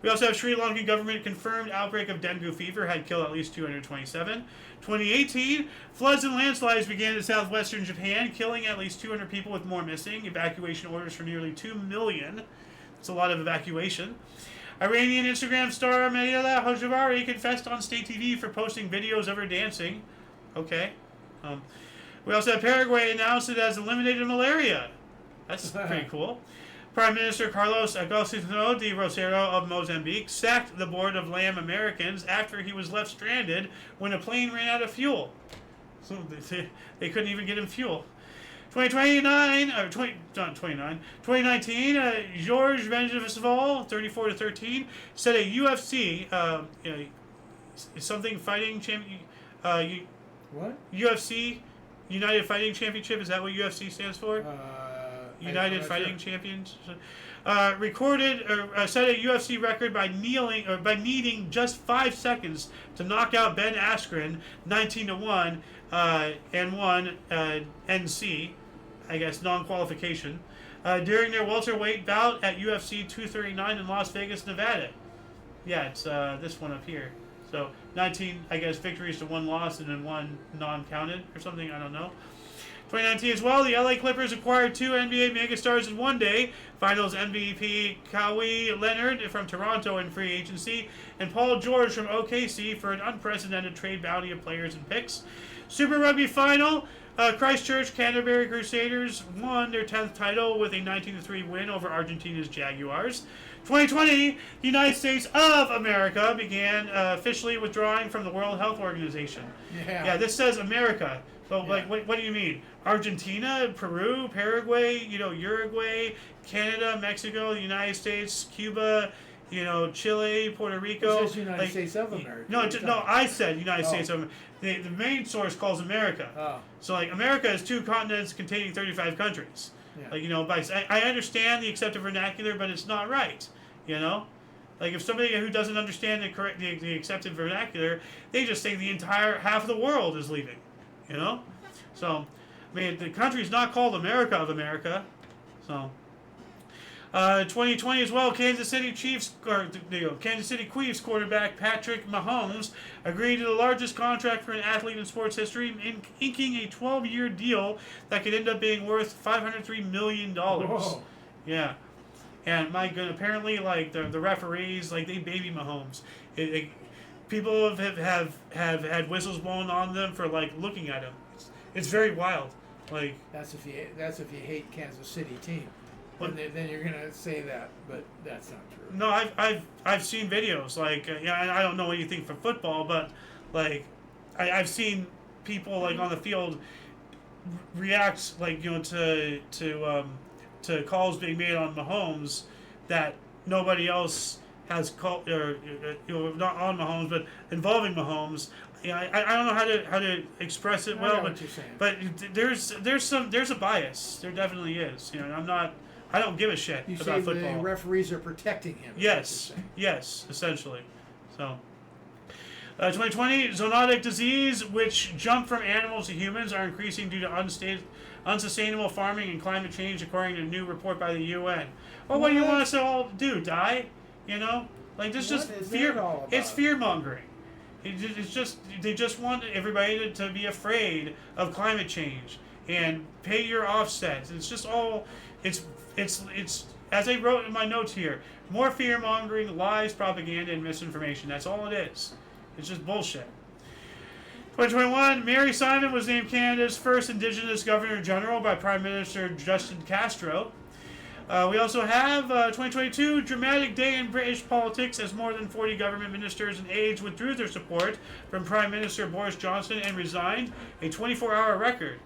Speaker 1: We also have Sri Lankan government confirmed outbreak of dengue fever had killed at least 227. 2018, floods and landslides began in southwestern Japan, killing at least 200 people with more missing. Evacuation orders for nearly 2 million. It's a lot of evacuation. Iranian Instagram star Mariela Hojvari confessed on state TV for posting videos of her dancing. Okay. We also have Paraguay announced it has eliminated malaria. That's pretty cool. Prime Minister Carlos Agostinho de Rosero of Mozambique sacked the board of Lamb Americans after he was left stranded when a plane ran out of fuel. So they couldn't even get him fuel. 2019, Georges Vengeval, 34-13, said a UFC, something fighting champion,
Speaker 2: What?
Speaker 1: UFC, United Fighting Championship, is that what UFC stands for? United Fighting Champions. Set a UFC record by needing just 5 seconds to knock out Ben Askren 19-1 and won NC, I guess non-qualification, during their welterweight bout at UFC 239 in Las Vegas, Nevada. Yeah, it's this one up here. So 19, I guess, victories to 1 loss and then 1 non-counted or something. I don't know. 2019 as well, the LA Clippers acquired 2 NBA megastars in one day. Finals MVP Kawhi Leonard from Toronto in free agency, and Paul George from OKC for an unprecedented trade bounty of players and picks. Super Rugby final, Christchurch Canterbury Crusaders won their 10th title with a 19-3 win over Argentina's Jaguars. 2020, the United States of America began officially withdrawing from the World Health Organization.
Speaker 2: Yeah.
Speaker 1: Yeah, this says America. But like, what do you mean? Argentina, Peru, Paraguay, Uruguay, Canada, Mexico, the United States, Cuba, Chile, Puerto Rico.
Speaker 2: It says United States of America.
Speaker 1: No, I said United States of America. The main source calls America.
Speaker 2: Oh.
Speaker 1: So like America is 2 continents containing 35 countries.
Speaker 2: Yeah.
Speaker 1: I understand the accepted vernacular, but it's not right. Like if somebody who doesn't understand the accepted vernacular, they just think the entire half of the world is leaving. So, I mean, the country's not called America of America. So, 2020 as well, Kansas City Chiefs quarterback Patrick Mahomes agreed to the largest contract for an athlete in sports history, inking a 12-year deal that could end up being worth $503 million.
Speaker 2: Whoa.
Speaker 1: Yeah. And my goodness, apparently, like the referees, like they baby Mahomes. People have had whistles blown on them for like looking at him. It's very wild. Like
Speaker 2: that's if you hate Kansas City team. Then you're gonna say that, but that's not true.
Speaker 1: No, I've seen videos like I don't know anything from football, but like I've seen people like on the field react like to calls being made on Mahomes that nobody else has called, or not on Mahomes, but involving Mahomes. I don't know how to express it well, but there's a bias. There definitely is. I don't give a shit
Speaker 2: you
Speaker 1: about
Speaker 2: say
Speaker 1: football.
Speaker 2: The referees are protecting him.
Speaker 1: Yes, essentially. So, 2020 zoonotic disease, which jump from animals to humans, are increasing due to unsustainable farming and climate change, according to a new report by the UN. Well, what do you want us to all do? Die? Like this just fear. It's fear mongering. It's just they just want everybody to be afraid of climate change and pay your offsets. It's just all. It's as I wrote in my notes here. More fear mongering, lies, propaganda, and misinformation. That's all it is. It's just bullshit. 2021, Mary Simon was named Canada's first Indigenous Governor General by Prime Minister Justin Castro. We also have 2022, dramatic day in British politics as more than 40 government ministers and aides withdrew their support from Prime Minister Boris Johnson and resigned, a 24-hour record.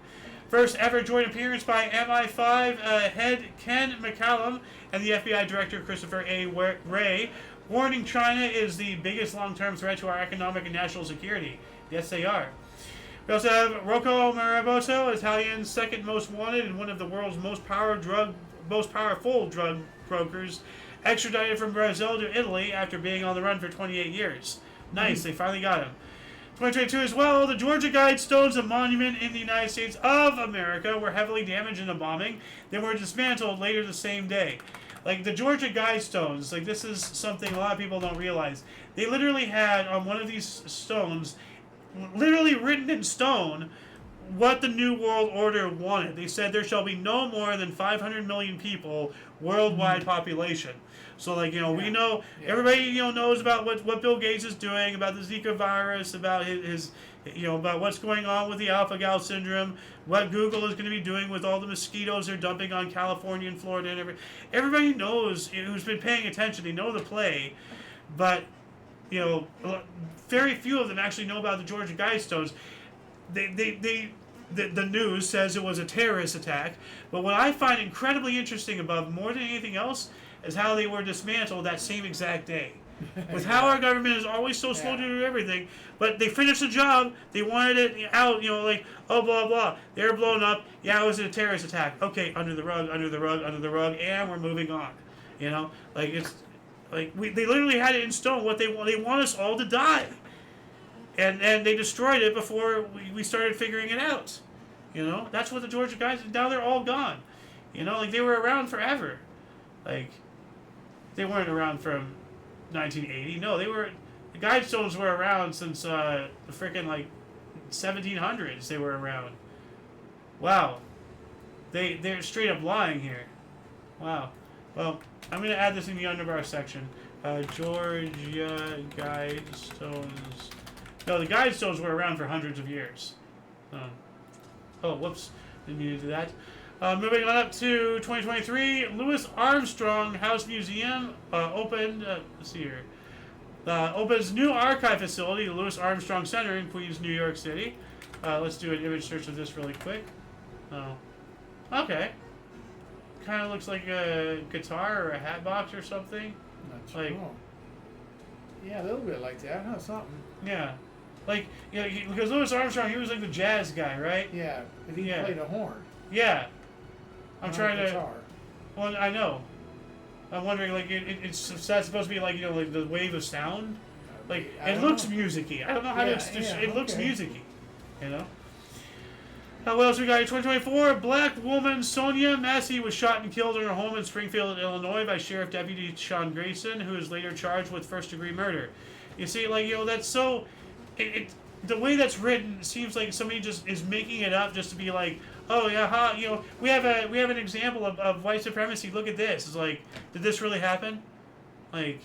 Speaker 1: First ever joint appearance by MI5 head Ken McCallum and the FBI Director Christopher A. Wray, warning China is the biggest long-term threat to our economic and national security. Yes, they are. We also have Rocco Marabotto, Italian's second most wanted and one of the world's most powerful drug brokers, extradited from Brazil to Italy after being on the run for 28 years. Nice, they finally got him. 2022 as well, the Georgia Guidestones, a monument in the United States of America, were heavily damaged in a bombing. They were dismantled later the same day. Like the Georgia Guidestones, like this is something a lot of people don't realize. They literally had on one of these stones, literally written in stone, what the New World Order wanted. They said there shall be no more than 500 million people worldwide population. So we know everybody knows about what Bill Gates is doing, about the Zika virus, about his about what's going on with the alpha-gal syndrome, what Google is going to be doing with all the mosquitoes they're dumping on California and Florida, and everybody knows who's been paying attention. They know the play, but very few of them actually know about the Georgia Guidestones. The news says it was a terrorist attack, but what I find incredibly interesting about more than anything else is how they were dismantled that same exact day. With how our government is always so slow to do everything, but they finished the job, they wanted it out, oh, blah, blah. They're blown up, it was a terrorist attack. Okay, under the rug, and we're moving on. It's like they literally had it in stone what they want us all to die. And they destroyed it before we started figuring it out. That's what the Georgia guys, now they're all gone. They were around forever. They weren't around from 1980. No, the Guidestones were around since the frickin' 1700s. They were around. Wow. They're straight up lying here. Wow. Well, I'm going to add this in the underbar section. Georgia Guidestones. No, the Guidestones were around for hundreds of years. Oh, whoops. Didn't mean to do that. Moving on up to 2023, Louis Armstrong House Museum opened. Let's see here. Opens new archive facility, the Louis Armstrong Center in Queens, New York City. Let's do an image search of this really quick. Oh. Okay. Kind of looks like a guitar or a hat box or something.
Speaker 2: Not
Speaker 1: Like-
Speaker 2: sure. Yeah, a little bit like that, huh? Something.
Speaker 1: Yeah. Like, you know, because Louis Armstrong, he was like the jazz guy, right?
Speaker 2: Yeah, but he
Speaker 1: Yeah.
Speaker 2: played a horn.
Speaker 1: Yeah. I'm
Speaker 2: not
Speaker 1: trying
Speaker 2: a
Speaker 1: to.
Speaker 2: guitar.
Speaker 1: Well, I know. I'm wondering, like, it's supposed to be like, you know, like the wave of sound. Like,
Speaker 2: I
Speaker 1: it
Speaker 2: don't
Speaker 1: looks
Speaker 2: know.
Speaker 1: music-y. I don't know how to. It looks
Speaker 2: okay.
Speaker 1: music-y. You know. What else we got? In 2024, black woman Sonia Massey was shot and killed in her home in Springfield, Illinois, by Sheriff Deputy Sean Grayson, who is later charged with first-degree murder. You see, like, you know, that's so. The way that's written seems like somebody just is making it up just to be like, oh yeah, you know, we have an example of white supremacy. Look at this. It's like, did this really happen? Like,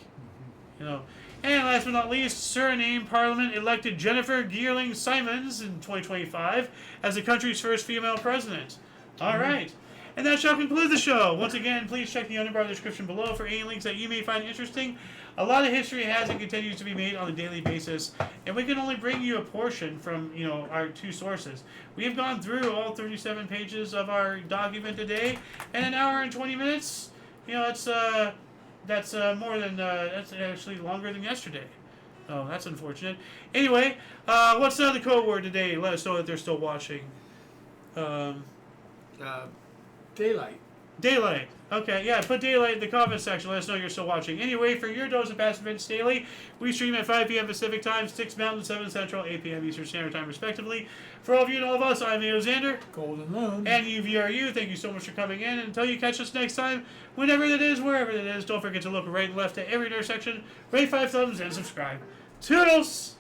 Speaker 1: you know. And last but not least, Suriname Parliament elected Jennifer Geerling Simons in 2025 as the country's first female president. All right. And that shall conclude the show. Once again, please check the underbar description below for any links that you may find interesting. A lot of history has and continues to be made on a daily basis, and we can only bring you a portion from, you know, our two sources. We have gone through all 37 pages of our document today, and an hour and 20 minutes. You know, that's more than that's actually longer than yesterday. Oh, that's unfortunate. Anyway, what's the code word today? Let us know that they're still watching.
Speaker 2: Daylight.
Speaker 1: Daylight. Okay, yeah, put daylight in the comment section. Let us know you're still watching. Anyway, for your dose of past events daily, we stream at 5 p.m. Pacific Time, 6 Mountain, 7 Central, 8 p.m. Eastern Standard Time, respectively. For all of you and all of us, I'm Xander.
Speaker 2: Golden Moon.
Speaker 1: And UVRU, thank you so much for coming in. And until you catch us next time, whenever that is, wherever that is, don't forget to look right and left at every intersection, rate 5 thumbs, and subscribe. Toodles!